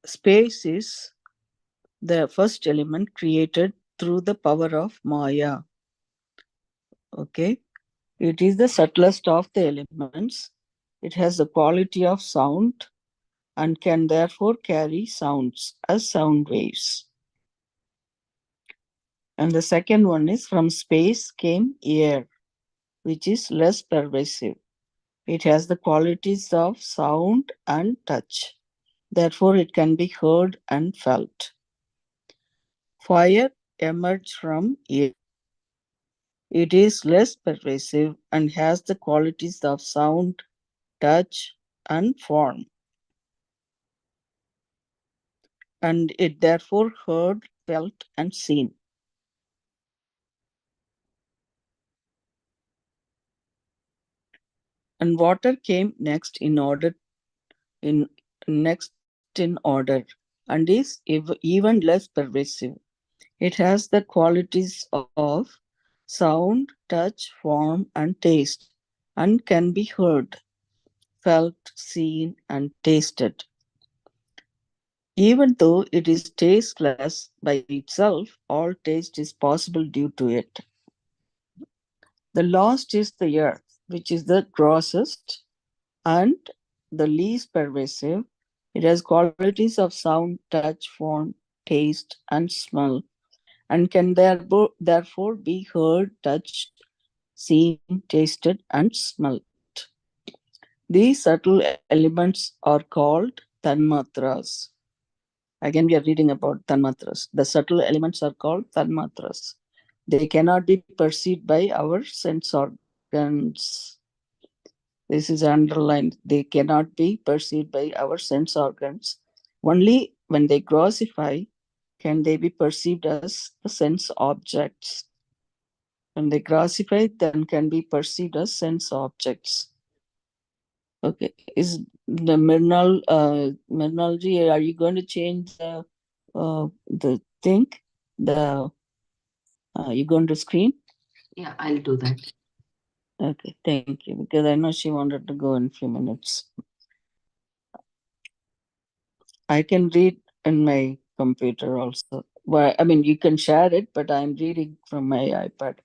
Space is the first element created through the power of Maya. Okay, it is the subtlest of the elements. It has the quality of sound and can therefore carry sounds as sound waves. And the second one is from space came air, which is less pervasive. It has the qualities of sound and touch. Therefore, it can be heard and felt. Fire emerged from air. It is less pervasive and has the qualities of sound, touch, and form. And it therefore heard, felt, and seen. And water came next in order, and is even less pervasive. It has the qualities of sound, touch, form, and taste, and can be heard, felt, seen, and tasted. Even though it is tasteless by itself, all taste is possible due to it. The last is the earth, which is the grossest and the least pervasive. It has qualities of sound, touch, form, taste, and smell, and can therefore be heard, touched, seen, tasted, and smelt. These subtle elements are called tanmatras. Again, we are reading about tanmatras. The subtle elements are called tanmatras. They cannot be perceived by our sense organs. This is underlined. They cannot be perceived by our sense organs. Only when they grossify can they be perceived as the sense objects. When they grossify, then can be perceived as sense objects. Okay, is the Mrinalji, are you going to change the thing? You going to screen? Yeah, I'll do that. Okay, thank you. Because I know she wanted to go in a few minutes. I can read in my computer also. Well, I mean, you can share it, but I'm reading from my iPad.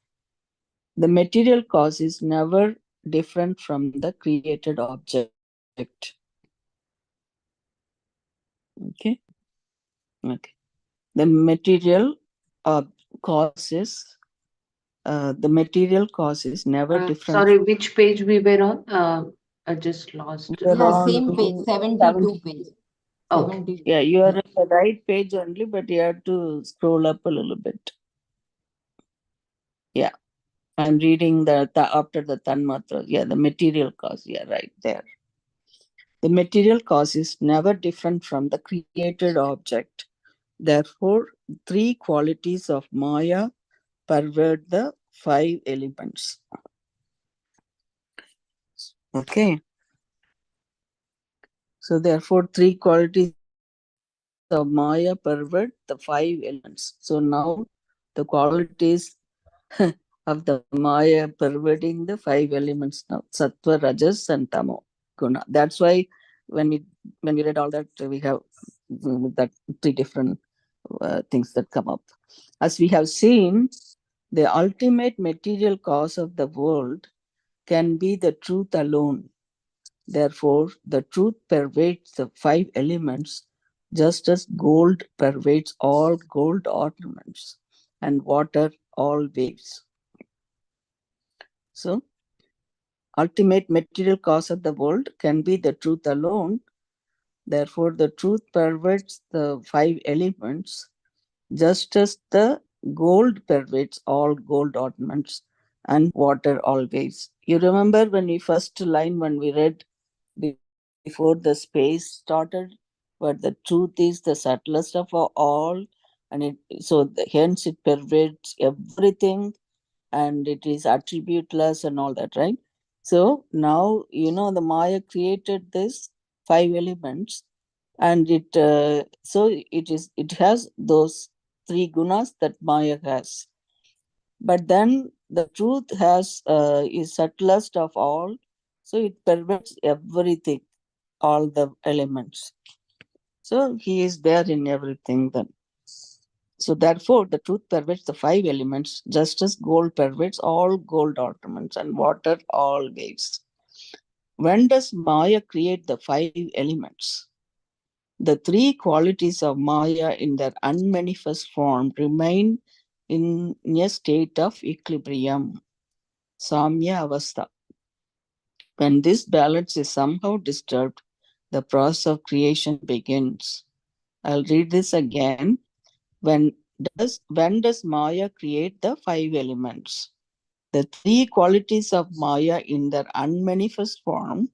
The material cause is never different from the created object. Okay. Okay. The material cause is never different. Sorry, which page we were on? I just lost. We are Yeah, on same page, 72 page. Okay. 72. Yeah, you are on the right page only, but you have to scroll up a little bit. Yeah. I'm reading after the Tanmatra. Yeah, the material cause. Yeah, right there. The material cause is never different from the created object. Therefore, three qualities of Maya pervert the five elements. Okay. So therefore, three qualities of Maya pervert the five elements. So now the qualities of the Maya perverting the five elements now, Sattva, Rajas and Tamo Guna. That's why when we read all that, we have that three different things that come up. As we have seen, the ultimate material cause of the world can be the truth alone. Therefore, the truth pervades the five elements, just as gold pervades all gold ornaments and water all waves. So, ultimate material cause of the world can be the truth alone. Therefore, the truth pervades the five elements, just as the gold pervades all gold ornaments and water all waves. You remember when we first line when we read before the space started, but the truth is the subtlest of all, and hence it pervades everything, and it is attributeless and all that, right? So now the Maya created this five elements, and it has those three gunas that Maya has. But then the truth is subtlest of all, so it pervades everything, all the elements. So he is there in everything then. So therefore, the truth pervades the five elements, just as gold pervades all gold ornaments and water all waves. When does Maya create the five elements? The three qualities of Maya in their unmanifest form remain in a state of equilibrium, Samya Avastha. When this balance is somehow disturbed, the process of creation begins. I'll read this again. When does Maya create the five elements? The three qualities of Maya in their unmanifest form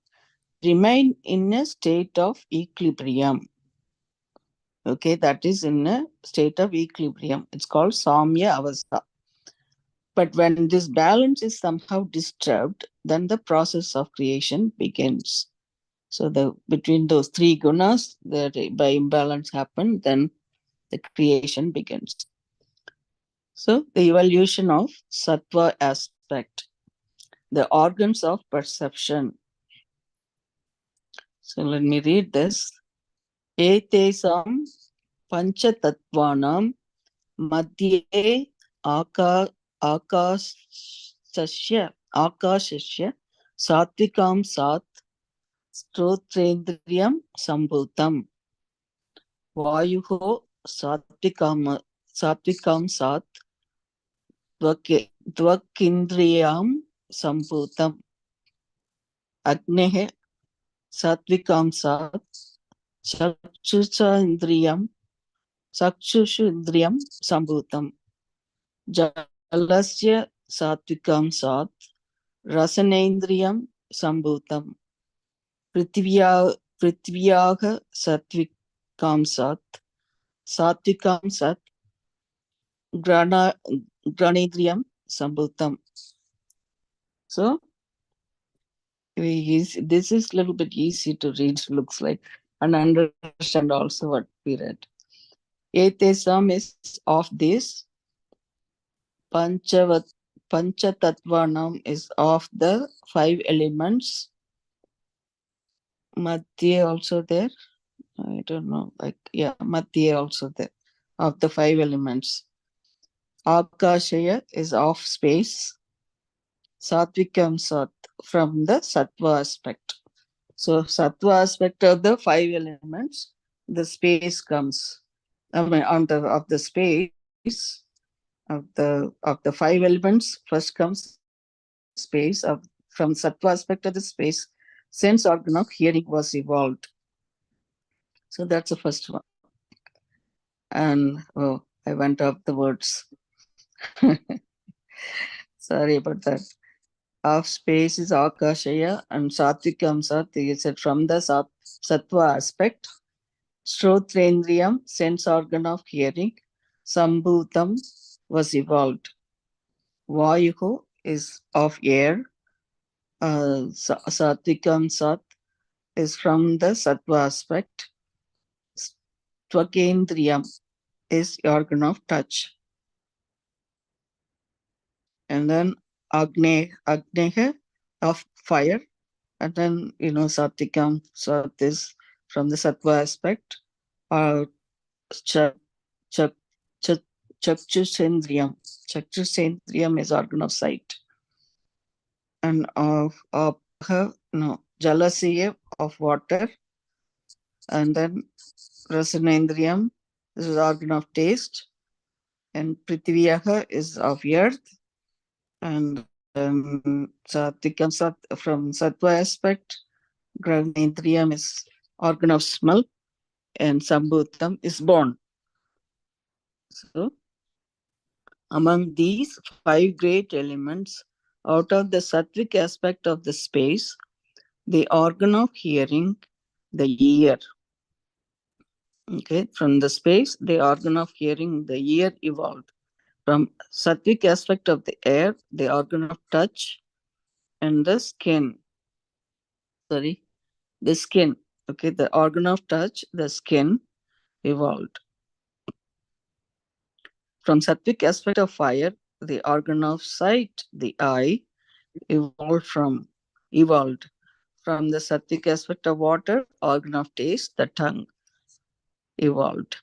remain in a state of equilibrium. Okay, that is in a state of equilibrium. It's called Samya Avastha. But when this balance is somehow disturbed, then the process of creation begins. So between those three gunas, that by imbalance happen, then the creation begins. So the evolution of sattva aspect, the organs of perception. So let me read this. Etesam panchatattvanam madhye akashasya satvikam sat strotrendriyam sambhutam vayuho satvikam sat Dvakindriyam sambhutam Agnehe Satvikam Sat Chakshusha Indriyam Sambhutam Jalasya Satvikam Sat Rasanendriyam Sambhutam Prithviyaha Satvikam Sat Satvikam Sat Granedriyam Sambhutam. So this is a little bit easy to read, looks like, and understand also what we read. Etesam is of this. Panchatattvanam is of the five elements. Madhya also there. I don't know. Madhya also there. Of the five elements. Akashaya is of space. Satvikam Sat from the Sattva aspect. So Sattva aspect of the five elements the space comes. I mean, of the space of the 5 elements, first comes space. From Sattva aspect of the space, sense organ of hearing was evolved. So that's the first one. And oh, I went off the words. Sorry about that. Of space is Akashaya and Satvikam Sat is said from the Sattva aspect. Shrotrendriyam, sense organ of hearing, Sambhutam was evolved. Vayuhu is of air. Satvikam Sat is from the Sattva aspect. Tvakendriyam is organ of touch. And then Agneha of fire. And then, Satvikam Sat is from the Sattva aspect. Chakshusendriyam. Chakshusendriyam is organ of sight. And Jalasya of water. And then Rasanendriyam, this is organ of taste. And Prithviyaha is of earth. And Satvikam Sat from Sattva aspect. Granendriyam is organ of smell. And Sambhutam is born. So, among these 5 great elements, out of the sattvic aspect of the space, the organ of hearing, the ear. Okay, from the space, the organ of hearing, the ear evolved. From sattvic aspect of the air, the organ of touch, and the skin. The skin. Okay, the organ of touch, the skin evolved. From sattvic aspect of fire, the organ of sight, the eye, evolved. From the sattvic aspect of water, organ of taste, the tongue evolved.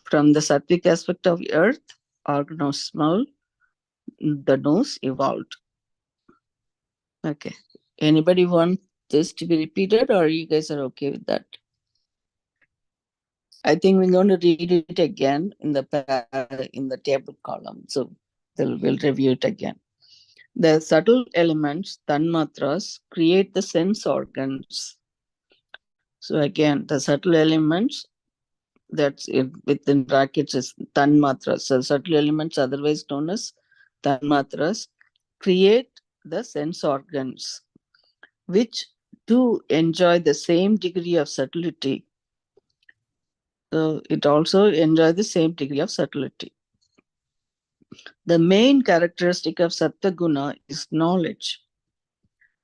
From the sattvic aspect of earth, organ of smell, the nose evolved. Okay. Anybody want this to be repeated, or you guys are okay with that? I think we're going to read it again in the table column. So we'll review it again. The subtle elements, tanmatras, create the sense organs. So again, the subtle elements, that's within brackets is tanmatras. So subtle elements, otherwise known as tanmatras, create the sense organs, which do enjoy the same degree of subtlety. So it also enjoys the same degree of subtlety. The main characteristic of Sattva Guna is knowledge.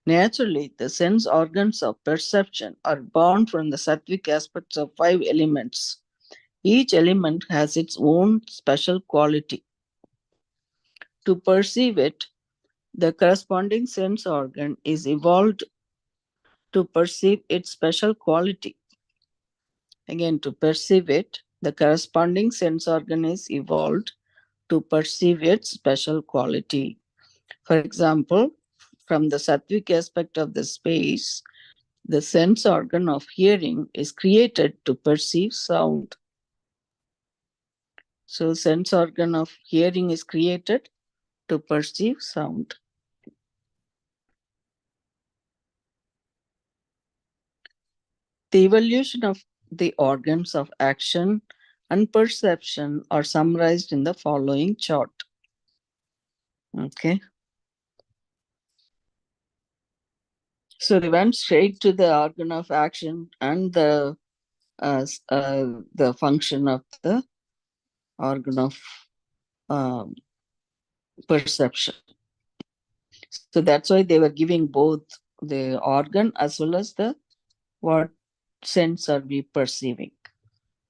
Naturally, the sense organs of perception are born from the sattvic aspects of 5 elements. Each element has its own special quality. To perceive it, the corresponding sense organ is evolved to perceive its special quality. Again, to perceive it, the corresponding sense organ is evolved to perceive its special quality. For example, from the sattvic aspect of the space, the sense organ of hearing is created to perceive sound. So, sense organ of hearing is created to perceive sound. The evolution of the organs of action and perception are summarized in the following chart. Okay. So we went straight to the organ of action and the function of the organ of perception. So that's why they were giving both the organ as well as the what sense are we perceiving.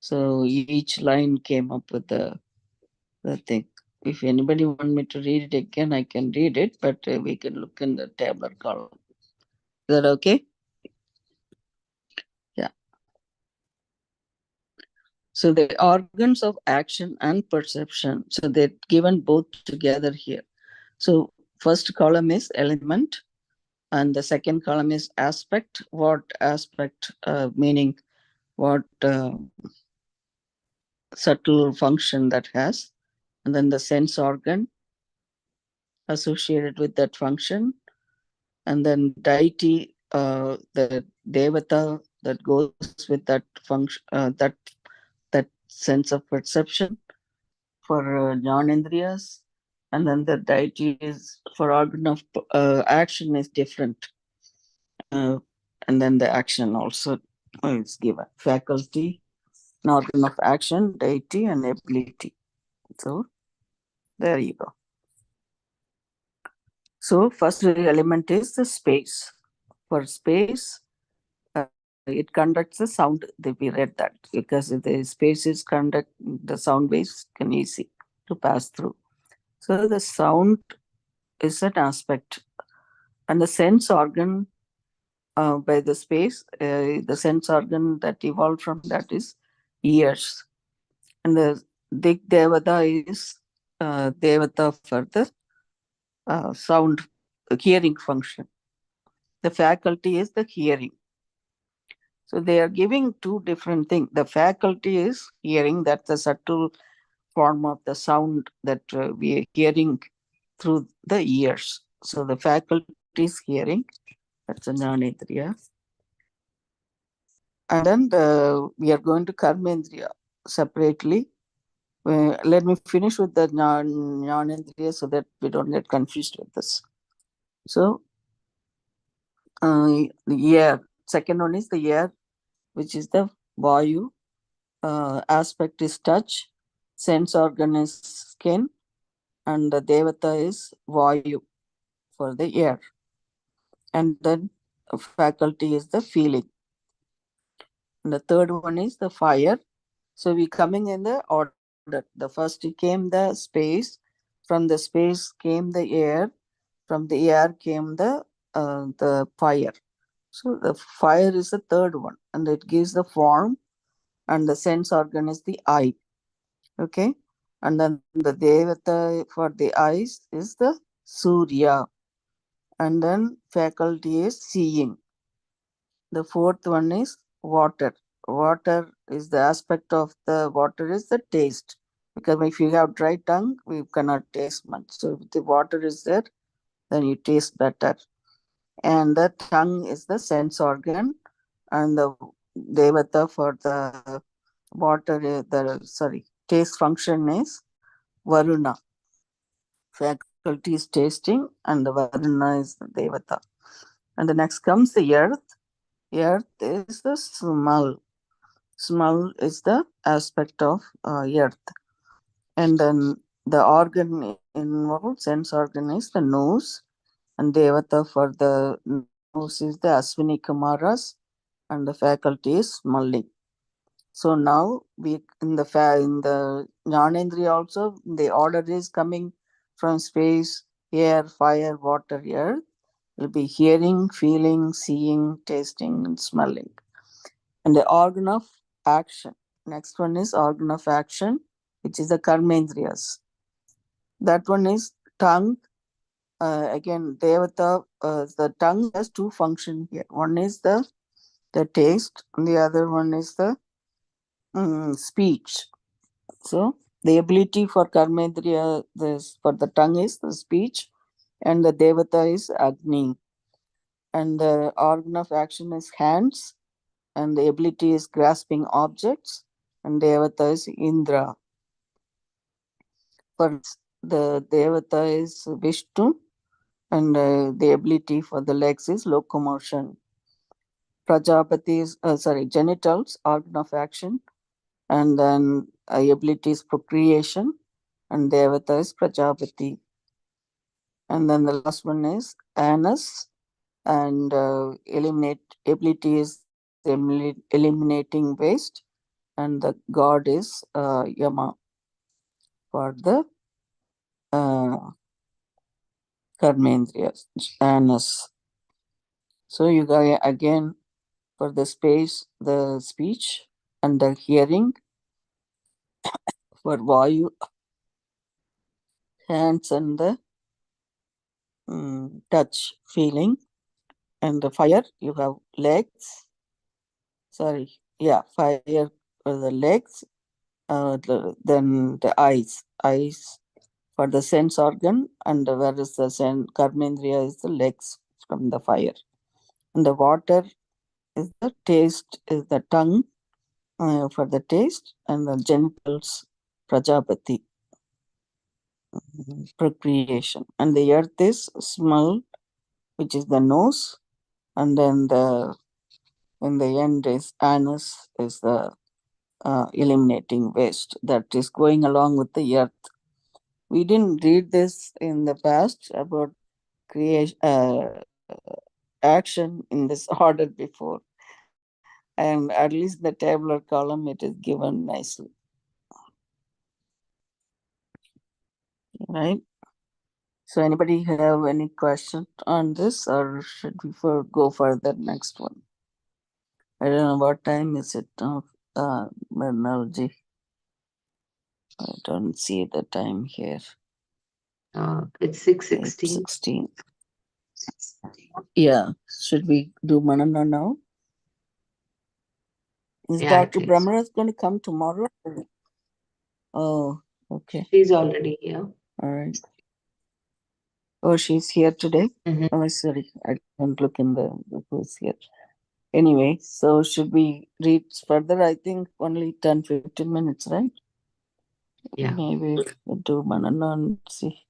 So each line came up with the thing. If anybody want me to read it again, I can read it, but we can look in the tabular column. Is that okay? Yeah. So the organs of action and perception. So they're given both together here. So first column is element, and the second column is aspect. What aspect? Meaning what subtle function that has, and then the sense organ associated with that function, and then deity, the devata that goes with that function, that sense of perception for jnanendriyas, and then the deity is for organ of action is different, and then the action also is given faculty, an organ of action, deity, and ability. So there you go. So first element is the space. For space, it conducts the sound. We read that because if the spaces conduct the sound waves can easy to pass through. So the sound is an aspect, and the sense organ by the space, the sense organ that evolved from that is ears, and the Dik Devata is Devata for the sound hearing function. The faculty is the hearing. So they are giving two different things. The faculty is hearing, that's the subtle form of the sound that we are hearing through the ears. So the faculty is hearing, that's a jnanendriya. And then we are going to karmendriya separately. Let me finish with the jnanendriya so that we don't get confused with this. So the air, second one is the air, which is the vayu. Aspect is touch, sense organ is skin, and the devata is vayu for the air. And then faculty is the feeling. And the third one is the fire. So we coming in the order. The first came the space, from the space came the air, from the air came the fire. So the fire is the third one, and it gives the form, and the sense organ is the eye. Okay, and then the devata for the eyes is the Surya, and then faculty is seeing. The fourth one is water. Water is the aspect of the water is the taste, because if you have dry tongue, we cannot taste much. So if the water is there, then you taste better. And the tongue is the sense organ, and the devata for the water, taste function is Varuna. Faculty is tasting, and the Varuna is the devata. And the next comes the earth. Earth is the smell. Smell is the aspect of earth. And then the organ involved, sense organ is the nose, and devata for the nose is the Aswini Kumaras, and the faculty is smelling. So now we in the Jnanendriya also, the order is coming from space, air, fire, water, earth. Will be hearing, feeling, seeing, tasting, and smelling. And the organ of action. Next one is organ of action, which is the karmendriyas. That one is tongue. Again, devata, the tongue has two functions here. One is the taste, and the other one is the speech. So the ability for karmendriya, for the tongue is the speech, and the devata is Agni. And the organ of action is hands, and the ability is grasping objects, and devata is Indra. For the devata is Vishnu, and the ability for the legs is locomotion. Prajapati is, genitals, organ of action, and then ability is procreation, and devata is Prajapati. And then the last one is anus, and ability is eliminating waste, and the god is Yama for the karmendriyas, anus. So you got again for the space, the speech, and the hearing, for vayu, hands, and the touch, feeling, and the fire, you have legs, fire for the legs, then the eyes for the sense organ, and whereas the karmendriya is the legs from the fire. And the water is the taste, is the tongue for the taste, and the genitals, prajapati, procreation. And the earth is smell, which is the nose, and then in the end is anus, is the eliminating waste that is going along with the earth. We didn't read this in the past about creation, action in this order before, and at least the tabular column it is given nicely, right? So anybody have any question on this, or should we go for the next one? I don't know what time is it now, Manalji. I don't see the time here. It's 6:16. 16. Yeah. Should we do Manana now? Is Dr. Brahmara going to come tomorrow? Oh, okay. She's already here. All right. Oh, she's here today? Mhm. Oh, sorry. I didn't look in the who's here. Anyway, so should we read further? I think only 10-15 minutes, right? Yeah. Maybe we'll do Manana and see.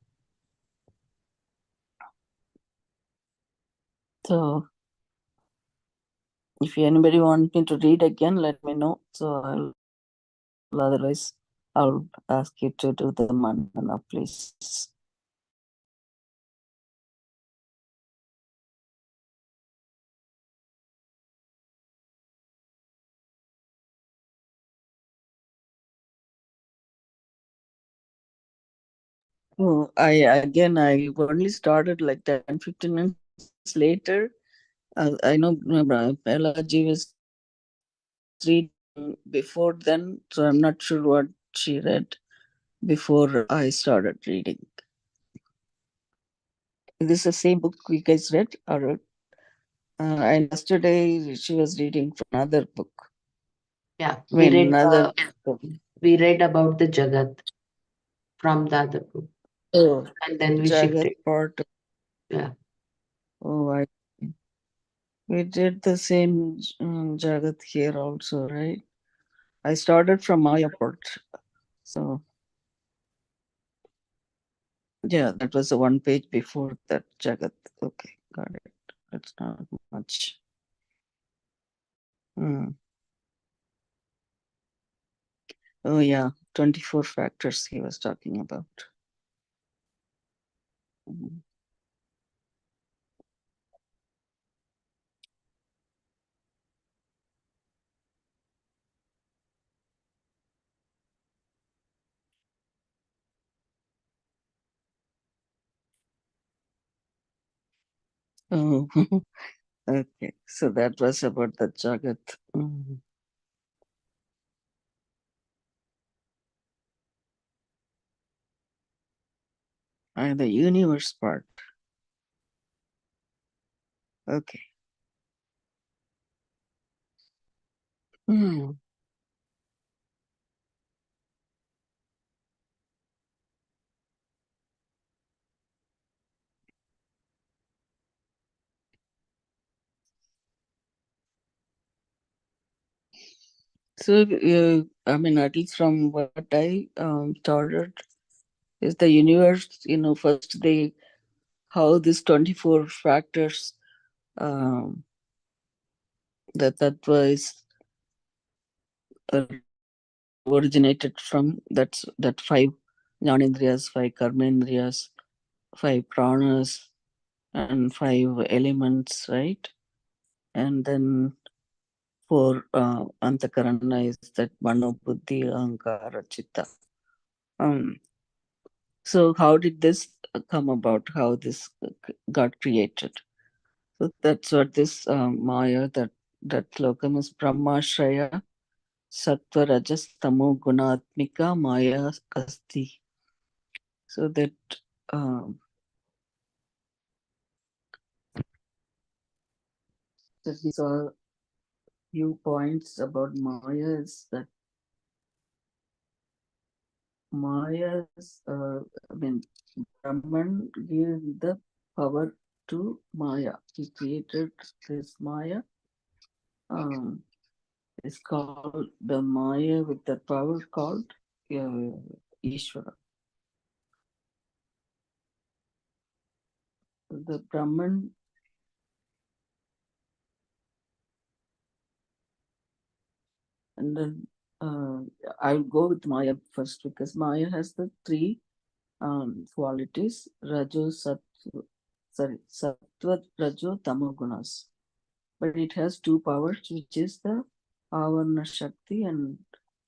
So, if anybody wants me to read again, let me know. So, otherwise, I'll ask you to do the Manana, please. Oh, I only started like 10-15 minutes later. I know Balaji was reading before then, so I'm not sure what she read before I started reading. Is this the same book you guys read? Or and yesterday she was reading from another book. Yeah, we read about the Jagat from the other book. Oh, and then we Jagat shifted. part. Yeah. Oh, we did the same Jagat here also, right? I started from Maya part. So, yeah, that was the one page before that Jagat. Okay, got it. That's not much. Oh, yeah, 24 factors he was talking about. Oh, okay. So that was about the Jagat. And the universe part. Okay. So, I mean, at least from what I started, is the universe, first how these 24 factors, that was originated from, that 5 jnanendriyas, 5 karmendriyas, 5 pranas, and 5 elements, right? And then 4 antakarana is that mano, buddhi, ahankara, chitta. So how did this come about? How this got created? So that's what this Maya, that lokam is Brahmashraya Sattva Rajas Tamo Gunatmika Maya Asti. So that we saw few points about Maya is that Maya's, Brahman gave the power to Maya. He created this Maya. It's called the Maya with the power called Ishvara. The Brahman and then I'll go with Maya first because Maya has the three qualities: Rajo, Sattva, Rajo, Tamo gunas. But it has two powers, which is the Avarna Shakti and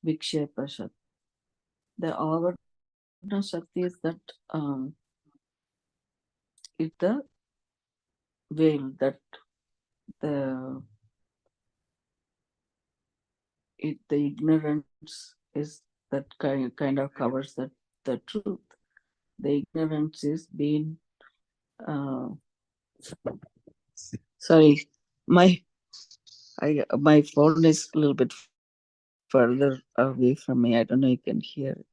Vikshepa Shakti. The Avarna Shakti is that it's the veil that the ignorance is that kind of covers the truth. The ignorance is being sorry, my phone is a little bit further away from me. I don't know if you can hear it.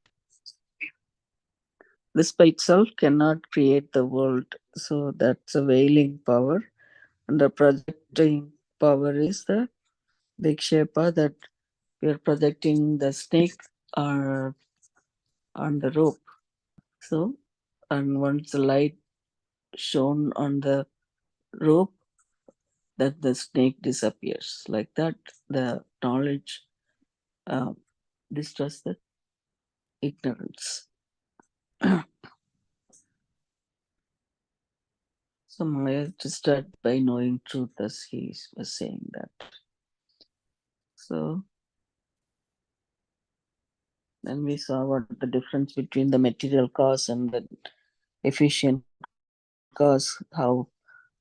This by itself cannot create the world. So that's a veiling power. And the projecting power is the Vikshepa, that we are projecting the snake on the rope. So, and once the light shone on the rope, that the snake disappears. Like that, the knowledge destroys the ignorance. So Maya to start by knowing truth, as he was saying that. So then we saw what the difference between the material cause and the efficient cause, how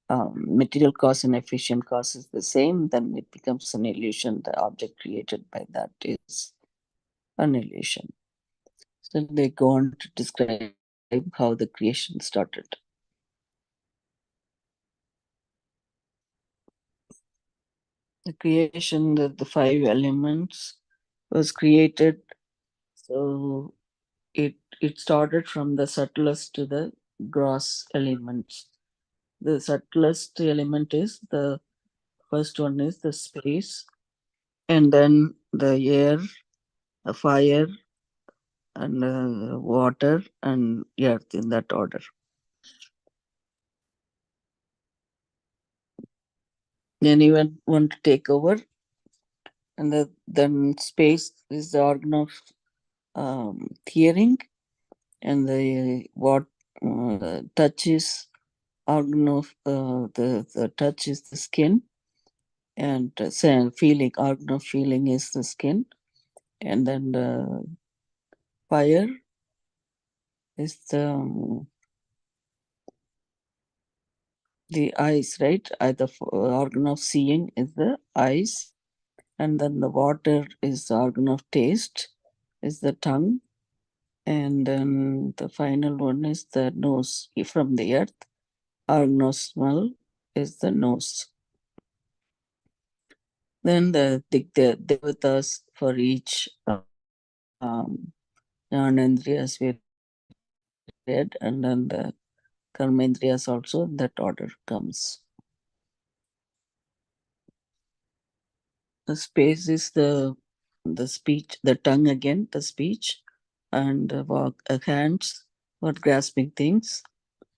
material cause and efficient cause is the same, then it becomes an illusion. The object created by that is an illusion. So they go on to describe how the creation started. The creation, the five elements was created. So it started from the subtlest to the gross elements. The subtlest element is the first one is the space, and then the air, the fire, and water and earth, in that order. Then you want to take over, and then space is the organ of hearing, and the touch is organ of the touch is the skin, and feeling, organ of feeling is the skin, and then the fire is the eyes, right? The organ of seeing is the eyes, and then the water is the organ of taste, is the tongue, and then the final one is the nose. From the earth, organ of smell is the nose. Then the devatas for each Jnanendriyas we read, and then the Karmendriyas also in that order comes. The space is the speech, the tongue again, the speech, and the hands for grasping things.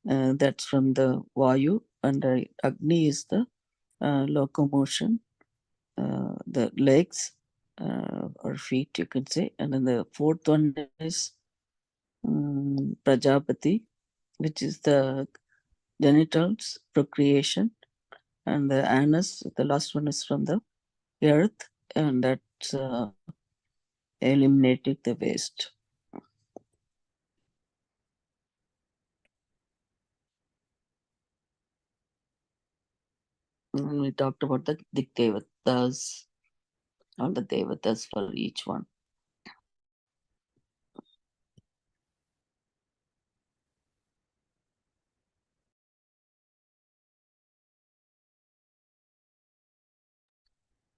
That's from the Vayu, and Agni is the locomotion, the legs or feet, you can say. And then the fourth one is Prajapati, which is the genitals, procreation, and the anus, the last one is from the earth, and that's eliminating the waste. And we talked about the Devatas, all the Devatas for each one.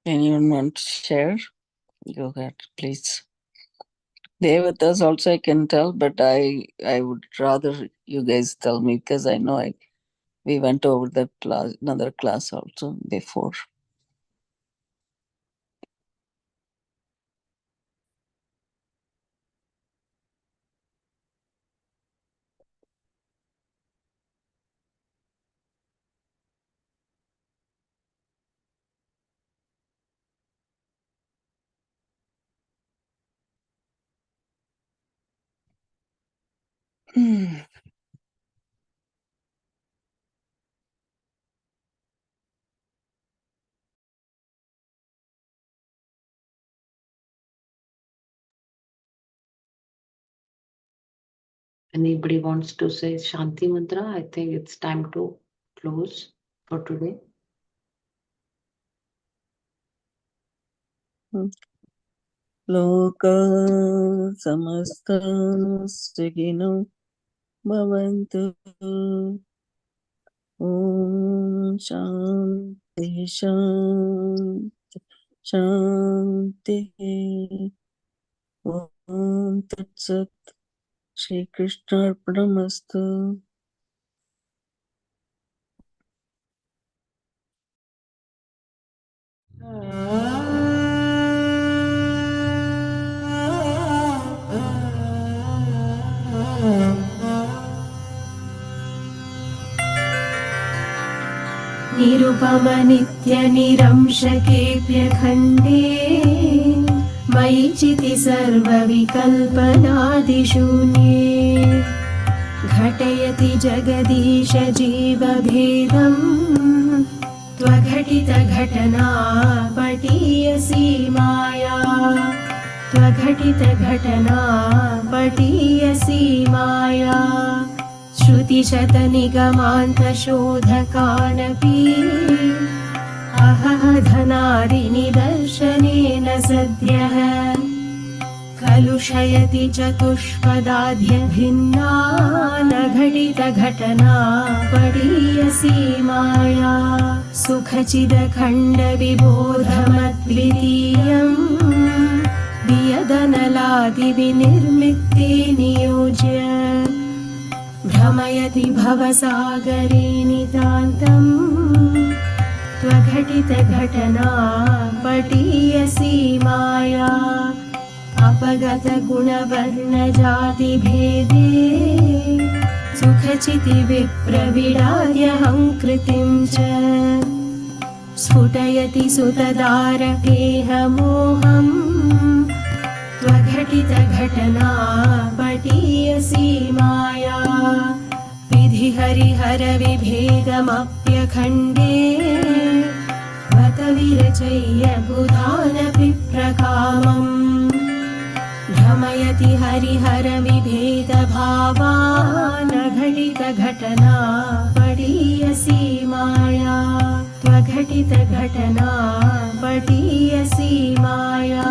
Anyone want to share? Go ahead, please. Devatas also I can tell, but I would rather you guys tell me because I know we went over that class, another class also before. Anybody wants to say Shanti Mantra? I think it's time to close for today. Loka samasta sugino bhavantu. Om Shanti Shanti Shanti. Om Tat Sat. Shri Krishna Arpanamastu. निरुपमनित्यनिरंशकेऽप्यखण्डे मयि चिति सर्वविकल्पनादिशून्ये घटयति जगदीश जीवभेदम् त्वघटितघटना पटीयसी माया त्वघटितघटना पटीयसी माया श्रुतिशतनिगमान्तशोधकानपि अहह धनादिनिदर्शनेन सद्यः कलुषयति चतुष्पदाद्यभिन्ना न घटितघटना पडीयसी माया सुखचिदखण्डविबोधमद्वितीयम् वियदनलादिविनिर्मित्ते नियोज्य भ्रमयति भवसागरे नितान्तम् त्वघटितघटना पटीयसी माया अपगतगुणवर्णजातिभेदे सुखचितिविप्रविडाद्यहङ्कृतिं च स्फुटयति सुतदारकेहमोहम् त्वघटितघटना पटीयसी माया विधिहरिहरविभेदमप्यखण्डे बत विरचय्य बुधानपि प्रकामम् भ्रमयति हरिहरविभेदभावान् घटितघटना पटीयसी माया त्वघटितघटना पटीयसी माया